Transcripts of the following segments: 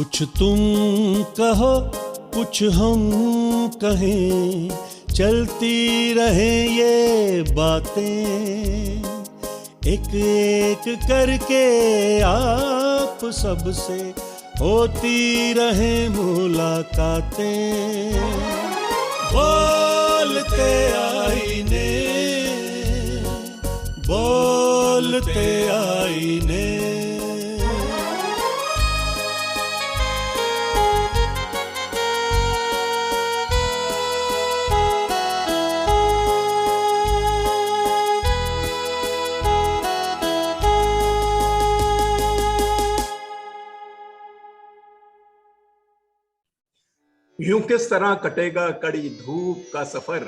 कुछ तुम कहो कुछ हम कहें, चलती रहे ये बातें, एक एक करके आप सबसे होती रहे मुलाकातें। बोलते आईने, बोलते आईने। यूं किस तरह कटेगा कड़ी धूप का सफर,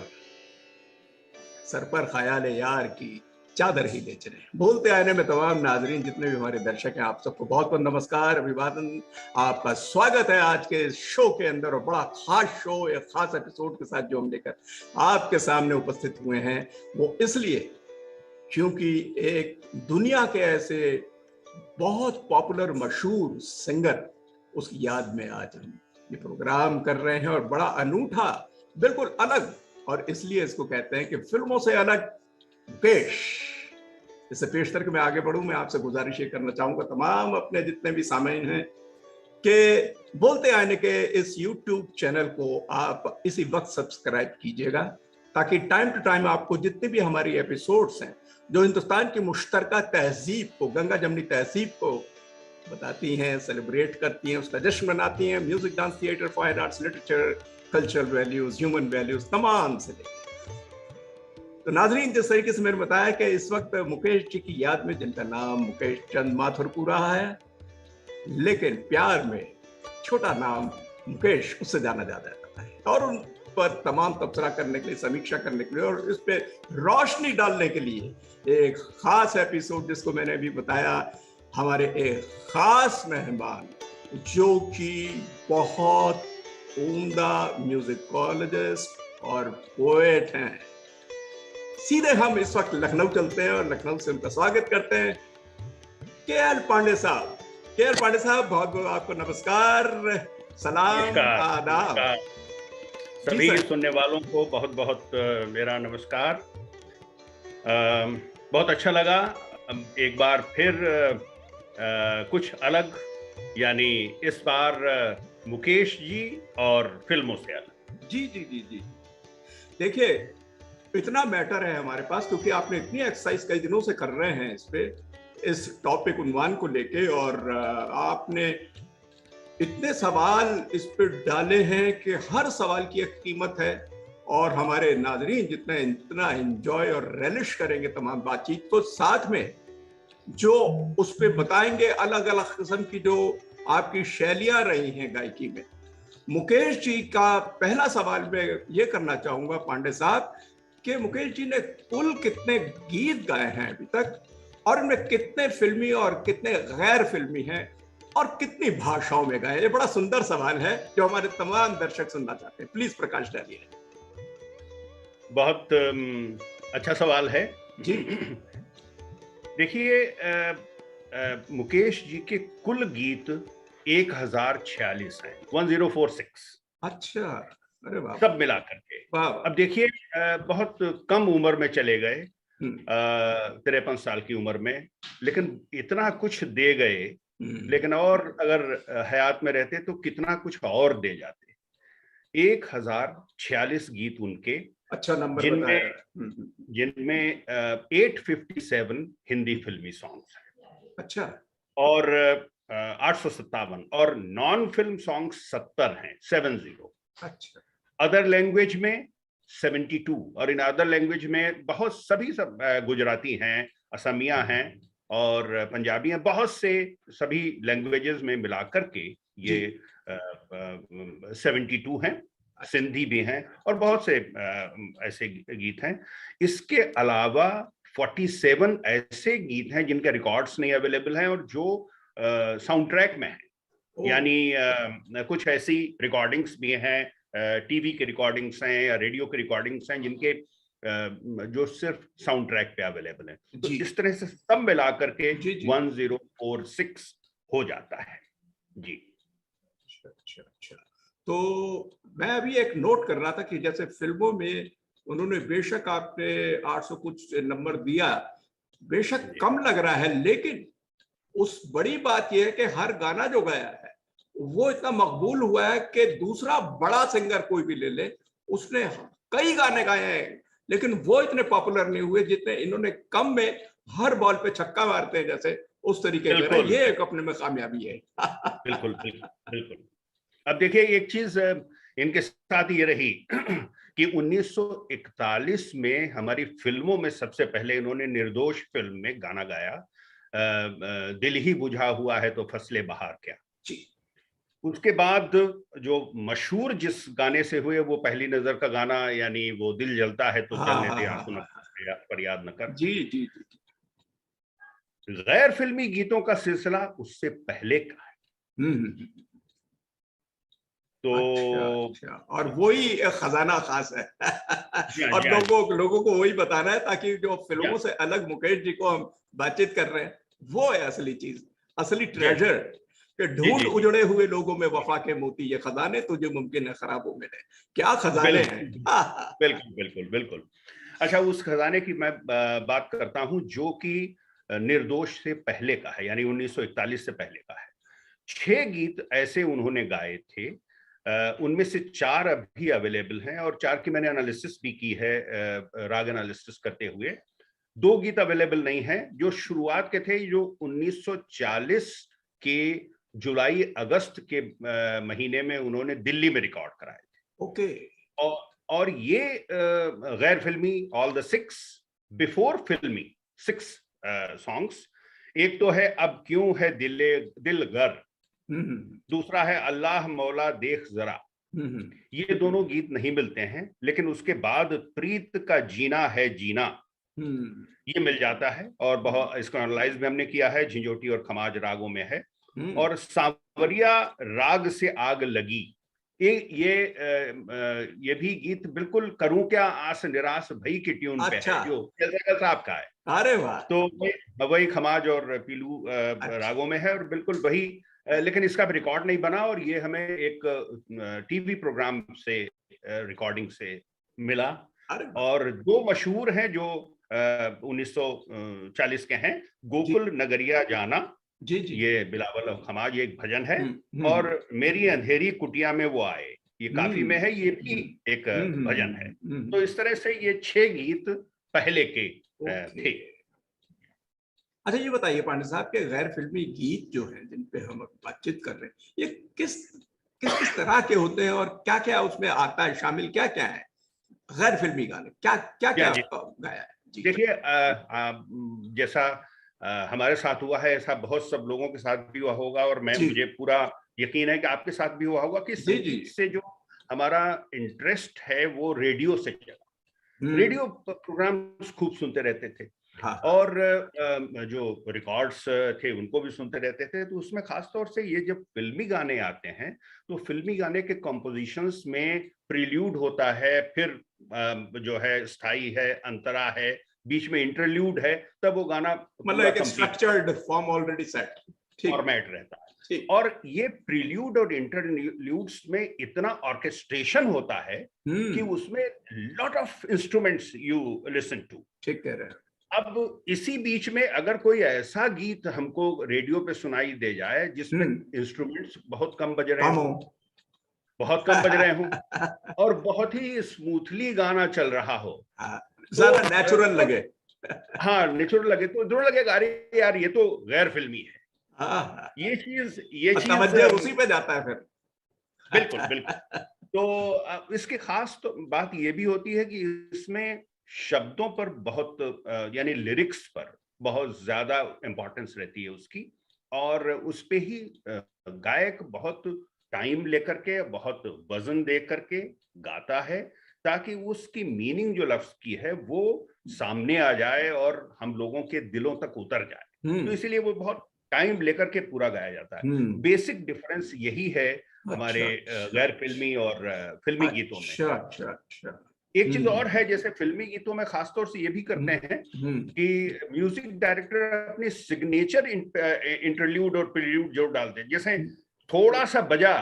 सर पर ख्याल यार की चादर ही ले चले। बोलते आईने में तमाम नाजरीन, जितने भी हमारे दर्शक हैं, आप सबको बहुत बहुत नमस्कार, अभिवादन। आपका स्वागत है आज के शो के अंदर, और बड़ा खास शो, एक खास एपिसोड के साथ जो हम लेकर आपके सामने उपस्थित हुए हैं। वो इसलिए क्योंकि एक दुनिया के ऐसे बहुत पॉपुलर मशहूर सिंगर, उसकी याद में आज हम ये प्रोग्राम कर रहे हैं, और बड़ा अनूठा, बिल्कुल अलग, और इसलिए इसको कहते हैं कि फिल्मों से अलग पेश। इससे पेश करके मैं आगे बढ़ूं, मैं आपसे गुजारिश ये करना चाहूंगा तमाम अपने जितने भी सामीन हैं कि बोलते आईने के इस YouTube चैनल को आप इसी वक्त सब्सक्राइब कीजिएगा, ताकि टाइम टू टाइम आपको जितने भी हमारी एपिसोड्स हैं जो हिंदुस्तान की मुश्तरका तहजीब को, गंगा जमनी तहजीब को बताती हैं, सेलिब्रेट करती हैं, उसका जश्न मनाती हैं, music, dance, theatre, fine arts, literature, cultural values, human values, तमाम से लेकर। तो नाजरीन, जिस तरीके से मैंने बताया कि इस वक्त मुकेश जी की याद में, जिनका नाम मुकेश चंद माथुरपुरा है, लेकिन प्यार में छोटा नाम मुकेश, उससे जाना जाता है, और उन पर तमाम तबसरा करने के लिए, समीक्षा करने के लिए, और इस पे रोशनी डालने के लिए एक खास एपिसोड, जिसको मैंने अभी बताया, हमारे एक खास मेहमान जो कि बहुत उम्दा म्यूजिकोलॉजिस्ट और पोएट हैं। सीधे हम इस वक्त लखनऊ चलते हैं और लखनऊ से उनका स्वागत करते हैं। के.एल. पांडे साहब, के.एल. पांडे साहब, बहुत बहुत आपको नमस्कार, सलाम, आदाब। सभी सुनने वालों को बहुत बहुत मेरा नमस्कार। बहुत अच्छा लगा एक बार फिर कुछ अलग, यानी इस बार मुकेश जी और फिल्मों से अलग। जी जी जी जी। देखिए, इतना मैटर है हमारे पास, क्योंकि आपने इतनी एक्सरसाइज कई दिनों से कर रहे हैं इस पे, इस टॉपिक उन्वान को लेके, और आपने इतने सवाल इस पे डाले हैं कि हर सवाल की एक कीमत है, और हमारे नाजरीन इतना एंजॉय और रेलिश करेंगे तमाम बातचीत को, साथ में जो उस पे बताएंगे अलग अलग किस्म की जो आपकी शैलियां रही हैं गायकी में। मुकेश जी का पहला सवाल मैं ये करना चाहूंगा पांडे साहब, कि मुकेश जी ने कुल कितने गीत गाए हैं अभी तक, और इनमें कितने फिल्मी और कितने गैर फिल्मी हैं, और कितनी भाषाओं में गाए? ये बड़ा सुंदर सवाल है जो हमारे तमाम दर्शक सुनना चाहते हैं। प्लीज प्रकाश डालिए। बहुत अच्छा सवाल है जी। देखिए, मुकेश जी के कुल गीत 1046 हैं, 1046। अच्छा, अरे वाह, सब मिला करके। अब देखिए, बहुत कम उम्र में चले गए, 53 साल की उम्र में, लेकिन इतना कुछ दे गए, लेकिन और अगर हयात में रहते तो कितना कुछ और दे जाते। 1046 गीत उनके, अच्छा नंबर, जिनमें 857 हिंदी फिल्मी सॉन्ग्स हैं। अच्छा। और 857, और नॉन फिल्म सॉन्ग्स 70 हैं, 70। अच्छा। अदर लैंग्वेज में 72, और इन अदर लैंग्वेज में बहुत सब गुजराती हैं, असमिया हैं और पंजाबी हैं, बहुत से सभी लैंग्वेजेस में मिला करके ये 72 हैं। सिंधी भी हैं और बहुत से ऐसे गीत हैं। इसके अलावा 47 ऐसे गीत हैं जिनके रिकॉर्ड्स नहीं अवेलेबल हैं और जो साउंड ट्रैक में हैं, यानी कुछ ऐसी रिकॉर्डिंग्स भी हैं, टीवी के रिकॉर्डिंग्स हैं या रेडियो के रिकॉर्डिंग्स हैं जिनके जो सिर्फ साउंड ट्रैक पे अवेलेबल है। तो इस तरह से सब मिला करके 1046 हो जाता है। जी अच्छा अच्छा। तो मैं अभी एक नोट कर रहा था कि जैसे फिल्मों में उन्होंने बेशक आपने 800 कुछ नंबर दिया, बेशक जी कम लग रहा है, लेकिन उस बड़ी बात यह है कि हर गाना जो गाया है वो इतना मकबूल हुआ है कि दूसरा बड़ा सिंगर कोई भी ले ले, उसने कई गाने गाए हैं, लेकिन वो इतने पॉपुलर नहीं हुए जितने इन्होंने कम में हर बॉल पे छक्का मारते हैं जैसे, उस तरीके का ना, बिल्कुल ये एक अपने में कामयाबी है। बिल्कुल बिल्कुल बिल्कुल। अब देखिए एक चीज इनके साथ ये रही कि 1941 में हमारी फिल्मों में सबसे पहले इन्होंने निर्दोष फिल्म में गाना गाया, दिल ही बुझा हुआ है तो फसले बहार क्या। जी। उसके बाद जो मशहूर जिस गाने से हुए वो पहली नजर का गाना, यानी वो दिल जलता है तो हाँ जलने हाँ दे, हाँ आंसू न हाँ। पर याद न कर। जी जी जी। गैर फिल्मी गीतों का सिलसिला उससे पहले का है। हम्म। अच्छा तो अच्छा, और वही एक खजाना खास है। जी हाँ, और जी हाँ, लोगों को वही बताना है, ताकि जो जी हाँ, फिल्मों से अलग मुकेश जी को हम बातचीत कर रहे हैं, वो है असली चीज, असली जी हाँ, ट्रेजर। कि जी ढूंढ जी जी, उजड़े हुए लोगों में वफा के मोती, ये खजाने तुझे मुमकिन है खराबों में मिले। क्या खजाने हैं। बिल्कुल बिल्कुल बिल्कुल बिल्कुल। अच्छा, उस खजाने की मैं बात करता हूं जो कि निर्दोष से पहले का है, यानी 1941 से पहले का है। 6 गीत ऐसे उन्होंने गाए थे, उनमें से 4 अभी अवेलेबल हैं और 4 की मैंने एनालिसिस भी की है, राग एनालिसिस करते हुए। 2 गीत अवेलेबल नहीं हैं जो शुरुआत के थे, जो 1940 के जुलाई अगस्त के महीने में उन्होंने दिल्ली में रिकॉर्ड कराए। ओके। और और ये गैर फिल्मी, ऑल द 6 बिफोर फिल्मी 6 सॉन्ग्स, एक तो है अब क्यों है दिल गर, हम्म दूसरा है अल्लाह मौला देख जरा। हम्म ये दोनों गीत नहीं मिलते हैं, लेकिन उसके बाद प्रीत का जीना है जीना हम्म ये मिल जाता है, और बहुत इसको एनालाइज भी हमने किया है, झंझोटी और खमाज रागों में है। हम्म। और सांवरिया राग से आग लगी, ये भी गीत बिल्कुल करूं क्या आस निराश भई की ट्यून पे अच्छा। है, जो जलसा साहब का है। अरे वाह। तो वही खमाज और पीलू अच्छा। रागों में है, और बिल्कुल वही, लेकिन इसका रिकॉर्ड नहीं बना, और ये हमें एक टीवी प्रोग्राम से रिकॉर्डिंग से मिला। अरे वाह। और 2 मशहूर हैं जो 1940 के हैं, जी गोकुल नगरिया जाना, जी जी। ये बिलावल और खमाज, ये एक भजन है। और हम्म मेरी अंधेरी कुटिया में वो आए, ये काफी में है, ये भी एक भजन है। तो इस तरह से ये 6 गीत पहले के ओके। थे। अच्छा ये बताइए पांडे साहब के गैर फिल्मी गीत जो हैं जिन पे हम बातचीत कर रहे हैं, ये किस किस किस तरह के होते हैं, और क्या क्या उसमें आता है, शामिल क्या क्या है गैर फिल्मी गाने, क्या क्या या क्या जी, गाया है जी। देखिए जैसा हमारे साथ हुआ है, ऐसा बहुत सब लोगों के साथ भी हुआ होगा, और जी मुझे पूरा यकीन है कि आपके साथ भी हुआ होगा कि जी जी। संगीत से जो हमारा इंटरेस्ट है वो रेडियो से चला। हम्म। रेडियो प्रोग्राम्स खूब सुनते रहते थे, हाँ हाँ। और जो रिकॉर्ड्स थे उनको भी सुनते रहते थे। तो उसमें खास तौर से ये जब फिल्मी गाने आते हैं, तो फिल्मी गाने के कॉम्पोजिशंस में प्रील्यूड होता है, फिर जो है स्थाई है, अंतरा है, बीच में इंटरल्यूड है, तब वो गाना मतलब पूरा एक complete structured form already set. ठीक फॉर्मेट रहता है। ठीक। और ये प्रील्यूड और इंटरल्यूड्स में इतना ऑर्केस्ट्रेशन होता है कि उसमें lot of instruments you listen to. ठीक कह रहे हैं। अब इसी बीच में अगर कोई ऐसा गीत हमको रेडियो पे सुनाई दे जाए जिसमें इंस्ट्रूमेंट्स बहुत कम बज रहे कम हों, हो। बहुत कम बज रहे हों, और बहुत ही स्मूथली गाना चल रहा हो, ज्यादा तो नेचुरल लगे। हाँ नेचुरल लगे, तो जरूर लगेगा अरे यार ये तो गैर फिल्मी है। हाँ, ये चीज तवज्जो उसी पे जाता है फिर। बिल्कुल बिल्कुल। तो इसकी खास तो बात ये भी होती है कि इसमें शब्दों पर बहुत यानी लिरिक्स पर बहुत ज्यादा इंपॉर्टेंस रहती है उसकी, और उस पे ही गायक बहुत टाइम लेकर के, बहुत वजन दे करके गाता है, ताकि उसकी मीनिंग जो लफ्ज की है वो सामने आ जाए और हम लोगों के दिलों तक उतर जाए। तो इसीलिए वो बहुत टाइम लेकर के पूरा गाया जाता है। बेसिक डिफरेंस यही है हमारे गैर फिल्मी और फिल्मी गीतों में। अच्छा अच्छा अच्छा। एक चीज और है, जैसे फिल्मी गीतों में खासतौर से ये भी करते हैं कि म्यूजिक डायरेक्टर अपने सिग्नेचर इंटरल्यूड और प्रील्यूड जो डालते हैं, जैसे थोड़ा सा बजा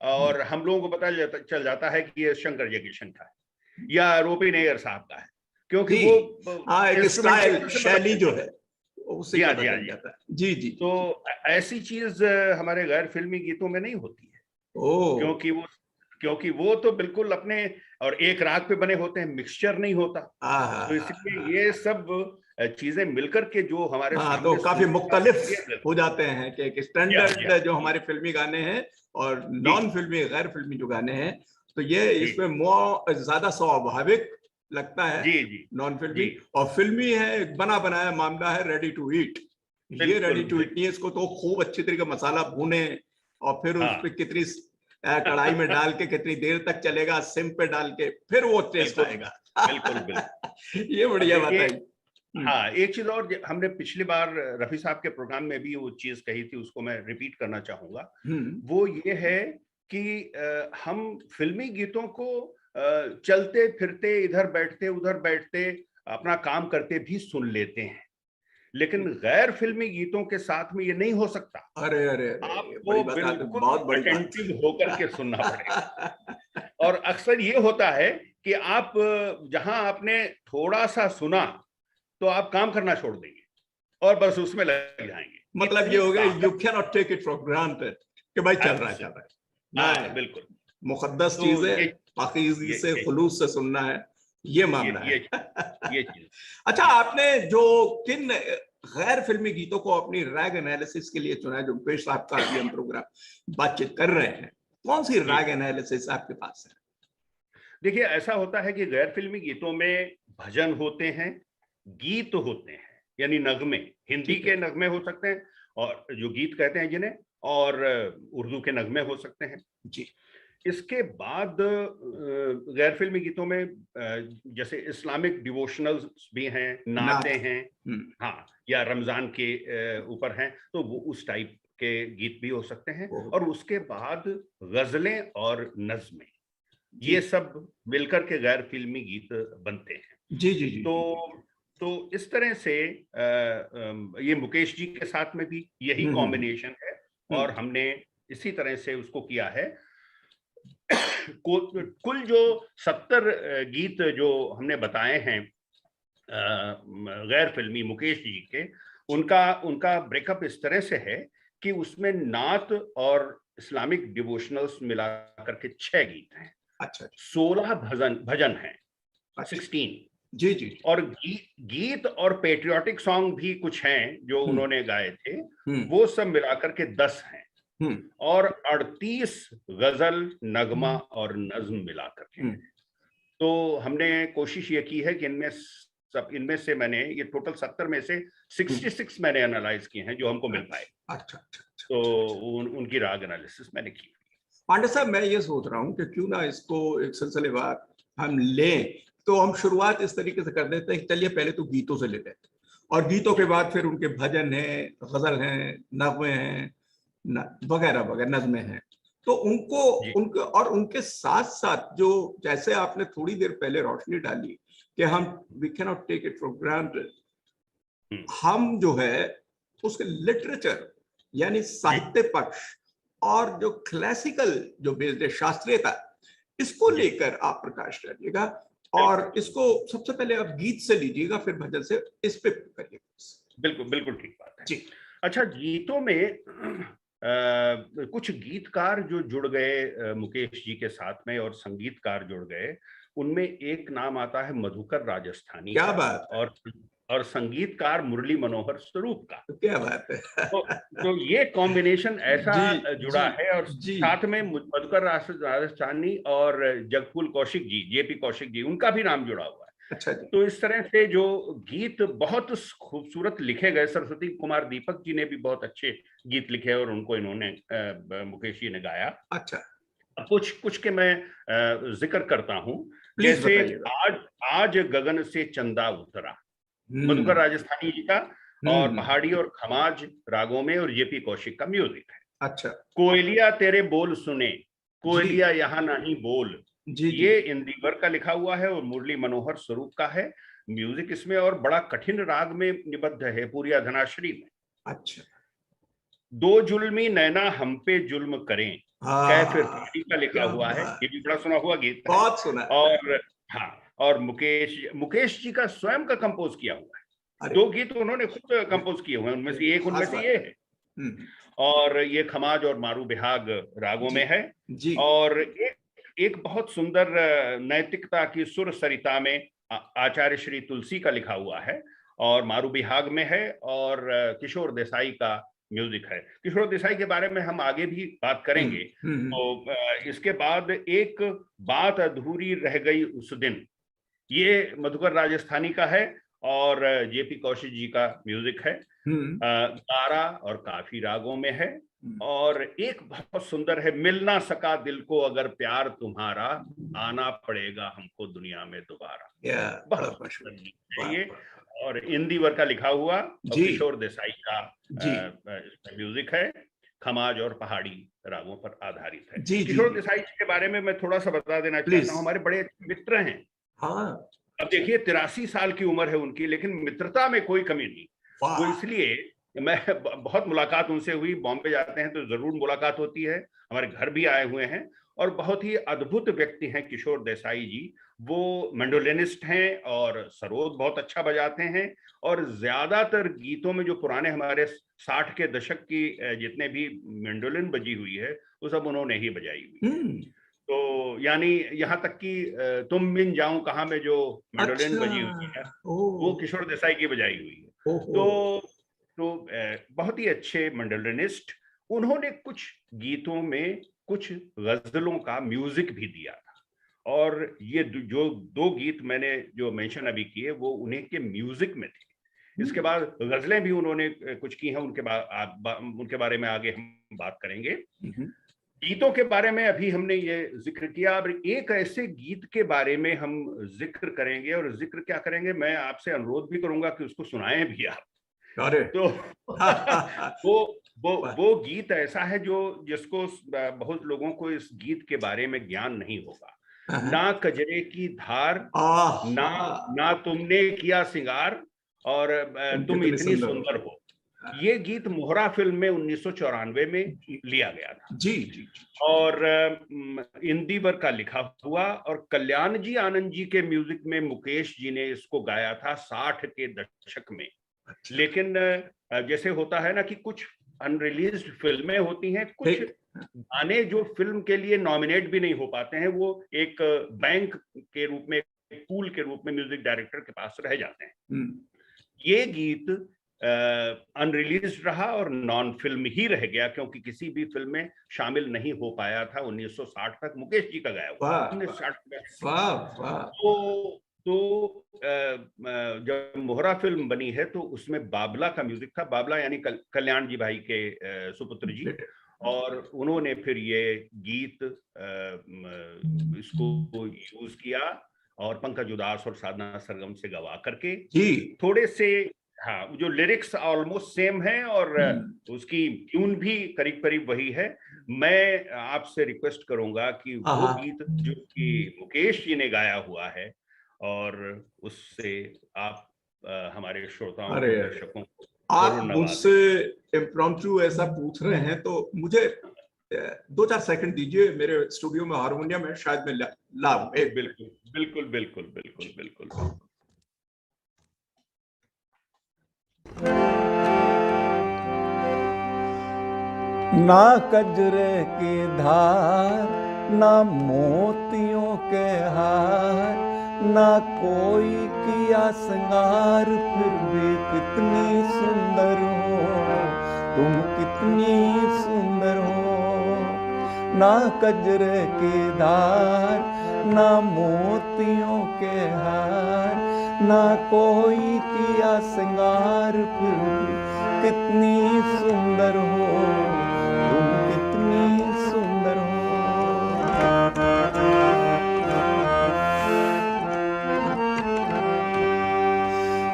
और हम लोगों को पता चल जाता है कि ये शंकर जयकिशन का है या रोपी नायर साहब का है, क्योंकि जी, वो हाँ, एक स्टाइल शैली जो है उससे जी हाँ, पता जी हाँ, चल जी। जाता है। जी जी। तो ऐसी चीज हमारे गैर फिल्मी गीतों में नहीं होती है, ओ, क्योंकि वो तो बिल्कुल अपने और एक राग पे बने होते हैं, मिक्सचर नहीं होता। तो इसलिए ये सब चीजें मिलकर के जो हमारे हाँ, तो सामने काफी सुनने का मुख्तलिफ नजरिया हो जाते हैं कि एक जी स्टैंडर्ड जो जी हमारे फिल्मी गाने हैं और जी नॉन फिल्मी गैर फिल्मी जो गाने हैं, तो ये जी इसमें ज्यादा स्वाभाविक लगता है जी जी नॉन जी, फिल्मी। और फिल्मी है, एक बना बनाया मामला है, रेडी टू ईट। ये रेडी बिल्कुल टू ईट बिल्कुल। नहीं है, इसको तो खूब अच्छी तरीके मसाला भूने और फिर उस हाँ पर कितनी कढ़ाई में डाल के कितनी देर तक चलेगा, सिम पे डाल के, फिर वो टेस्ट बिल्कुल आएगा। बिल्कुल बिल्कुल। ये अब बढ़िया बात देखिए, है। हाँ, एक चीज और हमने पिछली बार रफी साहब के प्रोग्राम में भी वो चीज कही थी, उसको मैं रिपीट करना चाहूंगा। हम्म। वो ये है कि हम फिल्मी गीतों को चलते फिरते, इधर बैठते उधर बैठते, अपना काम करते भी सुन लेते हैं, लेकिन गैर फिल्मी गीतों के साथ में ये नहीं हो सकता। अरे अरे अरे, बड़ी आपको बात आती, बिल्कुल बहुत बड़ी बात। अटेंटिव होकर के सुनना पड़ेगा। और अक्सर ये होता है कि आप जहां आपने थोड़ा सा सुना तो आप काम करना छोड़ देंगे और बस उसमें लग जाएंगे। मतलब ये इतनी हो गया, यू ताकत। Can not take it for granted कि भाई चल रहा है, चल रहा है। हाँ नहीं, बिल्कुल। मुकद्दस तो चीज है, ये पाकीज़गी से, ये खुलूस से सुनना है, ये ये मामला है। ये ये चीज। अच्छा, जी आपने जो किन गैर फिल्मी गीतों को अपनी रैग एनालिसिस के लिए चुना है, जो पेश आपका अभी हम प्रोग्राम बातचीत कर रहे हैं, कौन सी जी। रैग एनालिसिस आपके पास है? देखिए, ऐसा होता है कि गैर फिल्मी गीतों में भजन होते हैं, गीत होते हैं, यानी नगमे, हिंदी ठीक के है। नगमे हो सकते हैं और जो गीत कहते हैं जिन्हें, और उर्दू के नगमे हो सकते हैं। जी। इसके बाद गैर फिल्मी गीतों में जैसे इस्लामिक डिवोशनल्स भी हैं, नाते नात। हैं, हाँ, या रमजान के ऊपर हैं, तो वो उस टाइप के गीत भी हो सकते हैं। और उसके बाद गजलें और नज़में, जी ये सब मिलकर के गैर फिल्मी गीत बनते हैं। जी जी जी। तो इस तरह से ये मुकेश जी के साथ में भी यही कॉम्बिनेशन है, और हमने इसी तरह से उसको किया है। कुल जो 70 गीत जो हमने बताए हैं गैर फिल्मी मुकेश जी के, उनका उनका ब्रेकअप इस तरह से है कि उसमें नात और इस्लामिक डिवोशनल्स मिला करके 6 गीत हैं। अच्छा 16 भजन भजन हैं, अच्छा। 16। जी जी। और गीत और पेट्रियोटिक सॉन्ग भी कुछ हैं जो उन्होंने गाए थे, वो सब मिलाकर के 10 हैं। और 38 गजल, नगमा और नज्म मिलाकर के। तो हमने कोशिश ये की है कि इनमें से मैंने ये टोटल 70 में से 66 मैंने एनालाइज किए हैं जो हमको मिल पाए। अच्छा अच्छा। तो उनकी राग एनालिसिस मैंने की। पांडे साहब, मैं ये सोच रहा हूँ कि क्यों ना इसको एक सिलसिलेवार हम लें। तो हम शुरुआत इस तरीके से कर देते हैं, चलिए पहले तो गीतों से ले लेते हैं, और गीतों के बाद फिर उनके भजन हैं, गजल हैं, नगमे हैं, वगैरह वगैरह, नज़में हैं। तो उनको उनके और उनके साथ साथ जो, जैसे आपने थोड़ी देर पहले रोशनी डाली कि हम we can not take it for granted, हम जो है उसके लिटरेचर यानी साहित्य पक्ष और जो क्लासिकल जो बेस्ड है, शास्त्रीयता, इसको लेकर आप प्रकाश डालिएगा। और इसको सबसे पहले आप गीत से लीजिएगा, फिर भजन से, इस पे करिएगा। बिल्कुल बिल्कुल ठीक बात है जी। अच्छा, गीतों में कुछ गीतकार जो जुड़ गए मुकेश जी के साथ में, और संगीतकार जुड़ गए, उनमें एक नाम आता है मधुकर राजस्थानी क्या का, बात है। और संगीतकार मुरली मनोहर स्वरूप का। क्या बात है। तो ये कॉम्बिनेशन ऐसा जी जुड़ा जी है, और जी। साथ में मधुकर राजस्थानी और जगफूल कौशिक जी, जेपी कौशिक जी, उनका भी नाम जुड़ा हुआ है। अच्छा जी। तो इस तरह से जो गीत बहुत खूबसूरत लिखे गए, सरस्वती कुमार दीपक जी ने भी बहुत अच्छे गीत लिखे और उनको इन्होंने मुकेश जी ने गाया। अच्छा, कुछ कुछ के मैं जिक्र करता हूं, प्लीज जैसे बताइएगा। आज गगन से चंदा उतरा, मधुकर राजस्थानी जी का, और पहाड़ी और खमाज रागों में, और जेपी कौशिक का म्यूजिक है। अच्छा। कोयलिया तेरे बोल सुने, जी कोयलिया यहाँ नहीं बोल, जी जी। ये इंदिवर का लिखा हुआ है और मुरली मनोहर स्वरूप का है म्यूजिक इसमें, और बड़ा कठिन राग में निबद्ध है, पूरी धनाश्री में। अच्छा। दो जुल्मी नैना हम पे जुल्म करें, कैफ इरफानी का लिखा क्या हुआ है, बात। ये भी बड़ा सुना हुआ गीत है। बहुत सुना है। और हाँ, और मुकेश जी का स्वयं का कंपोज किया हुआ है। अरे 2 गीत उन्होंने खुद कंपोज किए हुए हैं, उनमें से खास बात। ये है। और ये खमाज और मारू बिहाग रागों जी में है। जी। और एक बहुत सुंदर नैतिकता की सुर सरिता में आचार्य श्री तुलसी का लिखा हुआ है, और मारू बिहाग में है, और किशोर देसाई का म्यूजिक है। किशोर देसाई के बारे में हम आगे भी बात करेंगे। तो इसके बाद एक बात अधूरी रह गई उस दिन, ये मधुकर राजस्थानी का है और जेपी कौशिक जी का म्यूजिक है। 12 और काफी रागों में है। और एक बहुत सुंदर है, मिल ना सका दिल को अगर प्यार तुम्हारा, आना पड़ेगा हमको दुनिया में दोबारा। बहुत सुंदर है ये, और इंदिवर का लिखा हुआ और किशोर देसाई का म्यूजिक है। खमाज और पहाड़ी रागों पर आधारित है। किशोर देसाई जी के बारे में मैं थोड़ा सा बता देना चाहता हूँ, हमारे बड़े मित्र हैं। अब देखिए 83 साल की उम्र है उनकी, लेकिन मित्रता में कोई कमी नहीं। वो इसलिए मैं बहुत मुलाकात उनसे हुई, बॉम्बे जाते हैं तो जरूर मुलाकात होती है, हमारे घर भी आए हुए हैं, और बहुत ही अद्भुत व्यक्ति हैं किशोर देसाई जी। वो मैंडोलिनिस्ट हैं और सरोद बहुत अच्छा बजाते हैं, और ज्यादातर गीतों में जो पुराने हमारे 60 के दशक की जितने भी मैंडोलिन बजी हुई है वो सब उन्होंने ही बजाई हुई। तो यानी यहाँ तक कि तुम बिन जाऊं कहाँ में जो मैंडोलिन बजी हुई है वो किशोर देसाई की बजाई हुई है। तो बहुत ही अच्छे मैंडोलिनिस्ट। उन्होंने कुछ गीतों में कुछ गजलों का म्यूजिक भी दिया था, और ये जो 2 गीत मैंने जो मेंशन अभी किए वो उन्हीं के म्यूजिक में थे। इसके बाद गजलें भी उन्होंने कुछ की हैं, उनके बारे में आगे हम बात करेंगे। गीतों के बारे में अभी हमने ये जिक्र किया, अब एक ऐसे गीत के बारे में हम जिक्र करेंगे, और जिक्र क्या करेंगे, मैं आपसे अनुरोध भी करूंगा कि उसको सुनाएं भी आप। तो वो गीत ऐसा है जिसको बहुत लोगों को इस गीत के बारे में ज्ञान नहीं होगा। ना कजरे की धार, ना तुमने किया सिंगार, और तुम इतनी सुंदर हो। ये गीत मोहरा फिल्म में 1994 में लिया गया था। जी। और इंदिवर का लिखा हुआ, और कल्याण जी आनंद जी के म्यूजिक में मुकेश जी ने इसको गाया था 60 के दशक में। लेकिन जैसे होता है ना कि कुछ अनरिलीज्ड फिल्में होती हैं, कुछ गाने जो फिल्म के लिए नॉमिनेट भी नहीं हो पाते हैं, वो एक बैंक के रूप में, एक पूल के रूप में म्यूजिक डायरेक्टर के पास रह जाते हैं। ये गीत अनरिलीज्ड रहा और नॉन फिल्म ही रह गया, क्योंकि किसी भी फिल्म में शामिल नहीं हो पाया था 1960 तक। मुकेश जी का गाया हुआ 1960 तो जब मोहरा फिल्म बनी है तो उसमें बाबला का म्यूजिक था। बाबला यानी कल्याण जी भाई के सुपुत्र जी, और उन्होंने फिर ये गीत इसको यूज किया, और पंकज उदास और साधना सरगम से गवा करके थोड़े से, हाँ, जो लिरिक्स ऑलमोस्ट सेम है और उसकी ट्यून भी करीब करीब वही है। मैं आपसे रिक्वेस्ट करूंगा कि वो गीत जो कि मुकेश जी ने गाया हुआ है, और उससे आप हमारे श्रोताओं और दर्शकों को, आप मुझसे इम्प्रॉम्प्टू ऐसा पूछ रहे हैं तो मुझे 2-4 सेकंड दीजिए, मेरे स्टूडियो में हारमोनियम है, शायद मैं लाऊं। बिल्कुल बिल्कुल बिल्कुल बिल्कुल बिल्कुल। ना कजरे की धार, ना मोतियों के हार, ना कोई किया श्रृंगार, फिर भी कितनी सुंदर हो तुम, कितनी सुंदर हो। ना कजरे की धार, ना मोतियों के हार, ना कोई किया श्रृंगार, फिर भी कितनी सुंदर हो तुम, कितनी सुंदर हो।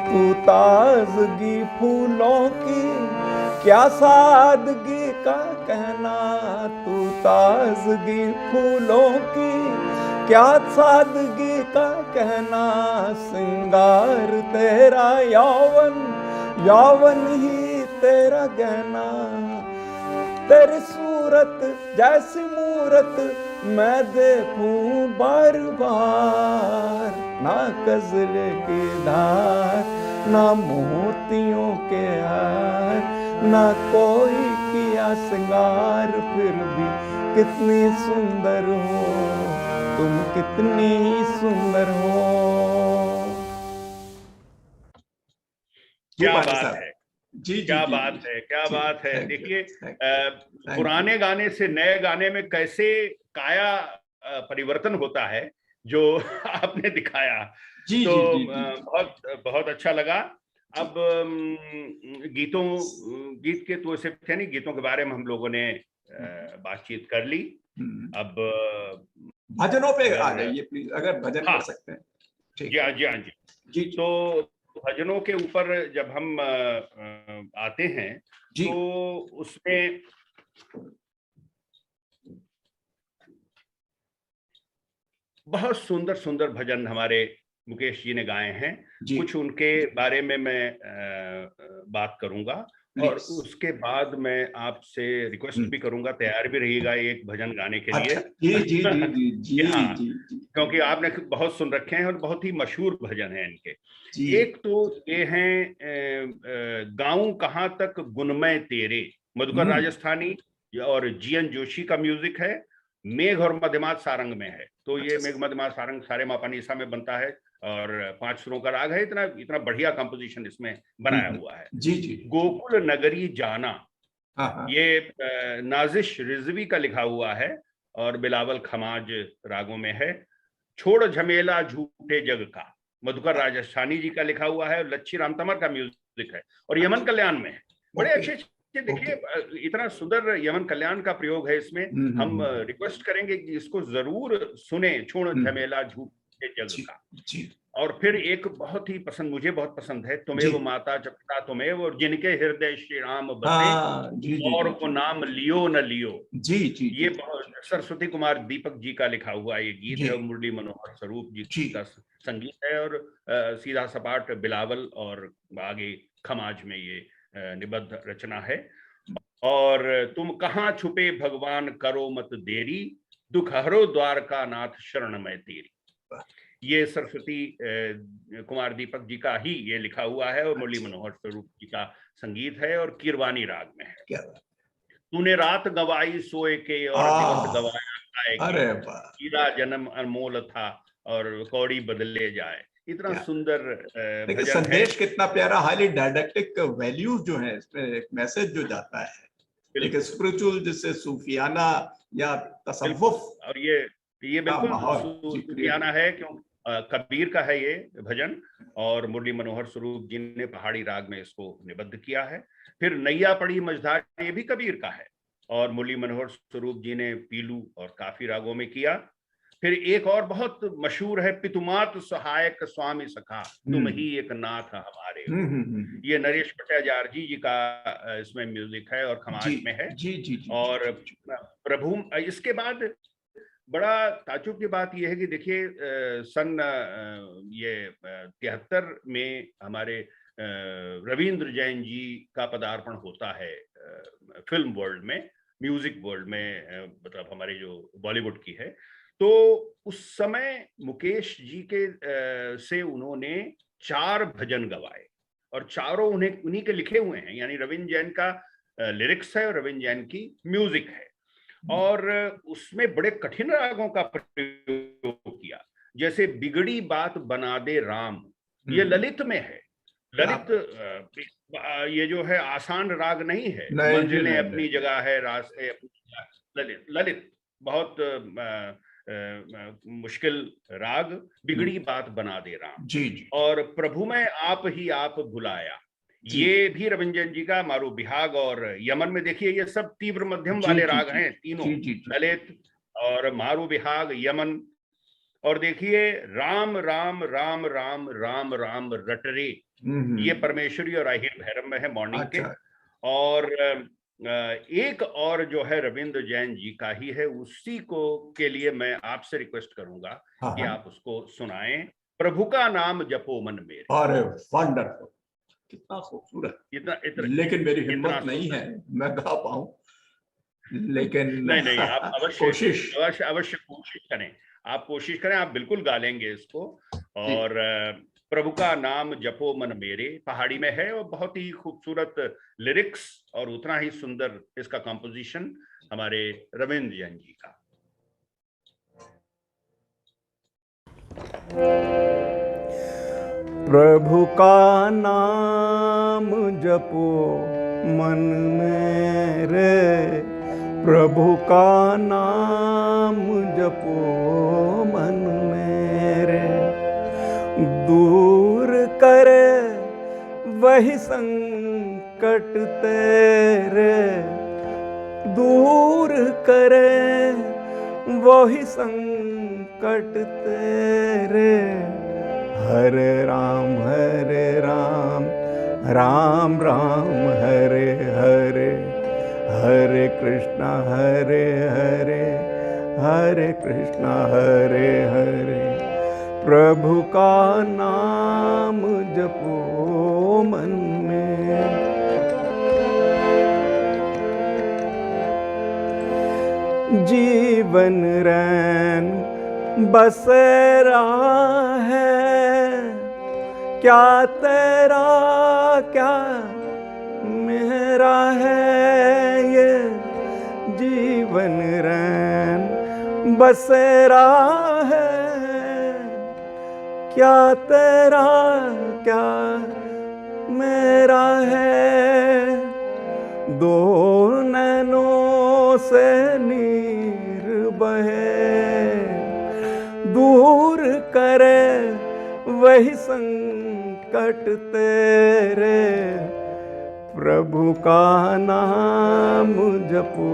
तू ताजगी फूलों की क्या सादगी का कहना, तू ताजगी फूलों की क्या सादगी का कहना, श्रृंगार तेरा यौवन, यौवन ही तेरा गहना। तेरी सूरत जैसी मूरत मैं देखूं बार बार, ना गजल की धार, ना मोतियों के हार, ना कोई किया श्रृंगार, फिर भी कितनी सुंदर हो तुम, कितनी सुंदर हो। क्या बात है, जी क्या बात है, क्या बात है। देखिए पुराने गाने से नए गाने में कैसे काया परिवर्तन होता है जो आपने दिखाया, जी, तो जी, जी, जी, बहुत बहुत अच्छा लगा। अब गीत के तो ऐसे थे नहीं, गीतों के बारे में हम लोगों ने बातचीत कर ली। अब भजनों पे आ जाइए प्लीज, अगर भजन हाँ, कर सकते हैं। ठीक जी हाँ, जी हाँ, जी जी। तो भजनों के ऊपर जब हम आते हैं जी। तो उसमें बहुत सुंदर सुंदर भजन हमारे मुकेश जी ने गाए हैं। कुछ उनके बारे में मैं बात करूंगा और उसके बाद मैं आपसे रिक्वेस्ट भी करूंगा, तैयार भी रहिएगा एक भजन गाने के लिए। अच्छा, जी जी जी जी जी हाँ, जी, क्योंकि आपने बहुत सुन रखे हैं और बहुत ही मशहूर भजन है इनके। एक तो ये हैं गाऊं कहाँ तक गुनमय तेरे, मधुकर राजस्थानी और जीएन जोशी का म्यूजिक है। मेघ और मध्यमात सारंग में है, तो ये मेघ मध्यमात सारंग सारे मापानिसा में बनता है और 5 सुरों का राग है। इतना इतना बढ़िया कंपोजिशन इसमें बनाया हुआ है। जी जी। गोकुल नगरी जाना, ये नाजिश रिजवी का लिखा हुआ है और बिलावल खमाज रागों में है। छोड़ झमेला झूठे जग का, मधुकर राजस्थानी जी का लिखा हुआ है, लच्छी रामतमर का म्यूजिक है और यमन कल्याण में है। बड़े अच्छे देखिए, इतना सुंदर यमन कल्याण का प्रयोग है इसमें। हम रिक्वेस्ट करेंगे कि इसको जरूर सुने, छोड़ झमेला झूठे जग का। और फिर एक बहुत ही पसंद, मुझे बहुत पसंद है, तुम्हें माता पिता तुम्हें, और जिनके हृदय श्री राम बसे और को नाम लियो न लियो। जी जी। ये सरस्वती कुमार दीपक जी का लिखा हुआ ये गीत है और मुरली मनोहर स्वरूप जी का संगीत है और सीधा सपाट बिलावल और आगे खमाज में ये निबद्ध रचना है। और तुम कहाँ छुपे भगवान करो मत देरी, दुख हरो द्वारका नाथ शरण में तेरी। ये सरस्वती कुमार दीपक जी का ही ये लिखा हुआ है और मुरली मनोहर स्वरूप जी का संगीत है और कीरवानी राग में है। क्या तूने रात गवाई सोए के और दिवस गवाया खाए के, हीरा जन्म अनमोल था और कौड़ी बदले जाए। इतना सुंदर भजन संदेश है, कितना प्यारा, हाईली डायडेक्टिक वैल्यूज जो है इसमें, एक मैसेज जो जाता है, एक स्पिरिचुअल जिससे सूफियाना या तसव्वुफ, और ये बिल्कुल सूफियाना है। क्यों, कबीर का है ये भजन और मुरली मनोहर स्वरूप जी ने पहाड़ी राग में इसको निबद्ध किया है। फिर नैया पड़ी मझधार, ये भी कबीर का है और मुरली मनोहर स्वरूप जी ने पीलू और काफी रागों में किया। फिर एक और बहुत मशहूर है, पितुमात सहायक स्वामी सखा, तुम ही एक नाथ हमारे। ये नरेश भट्टाचार्य जी का इसमें म्यूजिक है और खमाज में है। और प्रभु, इसके बाद बड़ा ताज्जुब की बात यह है कि देखिए सन 73 में हमारे रविंद्र जैन जी का पदार्पण होता है फिल्म वर्ल्ड में, म्यूजिक वर्ल्ड में, मतलब हमारे जो बॉलीवुड की है। तो उस समय मुकेश जी के से उन्होंने 4 भजन गवाए और चारों उन्हीं के लिखे हुए हैं, यानी रविंद्र जैन का लिरिक्स है और रविंद्र जैन की म्यूजिक है। और उसमें बड़े कठिन रागों का प्रयोग किया, जैसे बिगड़ी बात बना दे राम, ये ललित में है। ललित ये जो है आसान राग नहीं है, मंजिलें अपनी जगह है, रास्ते अपनी जगह। ललित बहुत मुश्किल राग, बिगड़ी बात बना दे राम। और प्रभु में आप ही आप बुलाया, ये भी रविंद्र जी का मारू बिहाग। और यमन में देखिए ये सब तीव्र मध्यम वाले राग हैं तीनों, ललित और मारू बिहाग, यमन। और देखिए राम राम राम राम राम राम रटरे, ये परमेश्वरी और आहिर भैरव में है मॉर्निंग के। और एक और जो है रविंद्र जैन जी का ही है, उसी को के लिए मैं आपसे रिक्वेस्ट करूंगा कि आप उसको सुनाएं, प्रभु का नाम जपो मन मेरे। अरे वंडरफुल, कितना खूबसूरत। लेकिन मेरी हिम्मत नहीं है मैं गा पाऊं। लेकिन नहीं नहीं, आप अवश्य कोशिश। अवश्य अवश्य कोशिश करें। आप कोशिश करें, आप बिल्कुल गा लेंगे इसको। और प्रभु का नाम जपो मन मेरे पहाड़ी में है, और बहुत ही खूबसूरत लिरिक्स और उतना ही सुंदर इसका कंपोजिशन हमारे रविंद्र जैन जी का। प्रभु का नाम जपो मन मेरे, प्रभु का नाम जपो मन मेरे, दूर करे वही संकट तेरे, दूर करे वही संकट तेरे। हरे राम राम राम हरे हरे, हरे कृष्णा हरे हरे, हरे कृष्णा हरे हरे। प्रभु का नाम जपो मन में। जीवन रैन बसेरा है, क्या तेरा क्या मेरा है ये जीवन रैन बसेरा है, क्या तेरा क्या मेरा है। दो नैनों से नीर बहे, दूर करे वही संकट तेरे। प्रभु का नाम जपो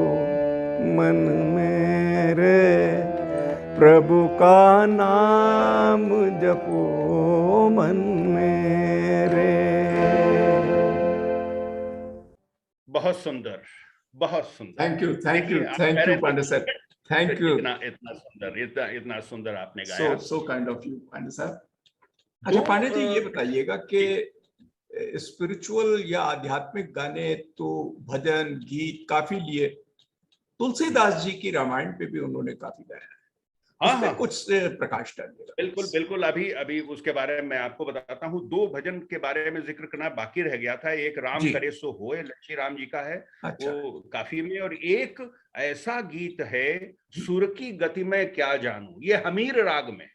मन मेरे, प्रभु का नाम जपो मन मेरे। बहुत सुंदर, बहुत सुंदर। Thank you Pandey sir, thank you. इतना सुंदर आपने गाया। So kind of you Pandey sir. अच्छा पांडे जी, ये बताइएगा कि स्पिरिचुअल या आध्यात्मिक गाने तो भजन गीत काफी लिए, तुलसीदास जी की रामायण पे भी उन्होंने काफी गाया है। हाँ, कुछ प्रकाश डालिएगा। बिल्कुल बिल्कुल। अभी उसके बारे में मैं आपको बताता हूँ। दो भजन के बारे में जिक्र करना बाकी रह गया था। एक राम करे सो होए, लक्ष्मी राम जी का है। अच्छा। वो काफी में। और एक ऐसा गीत है, सुर की गति में क्या जानू, ये हमीर राग में,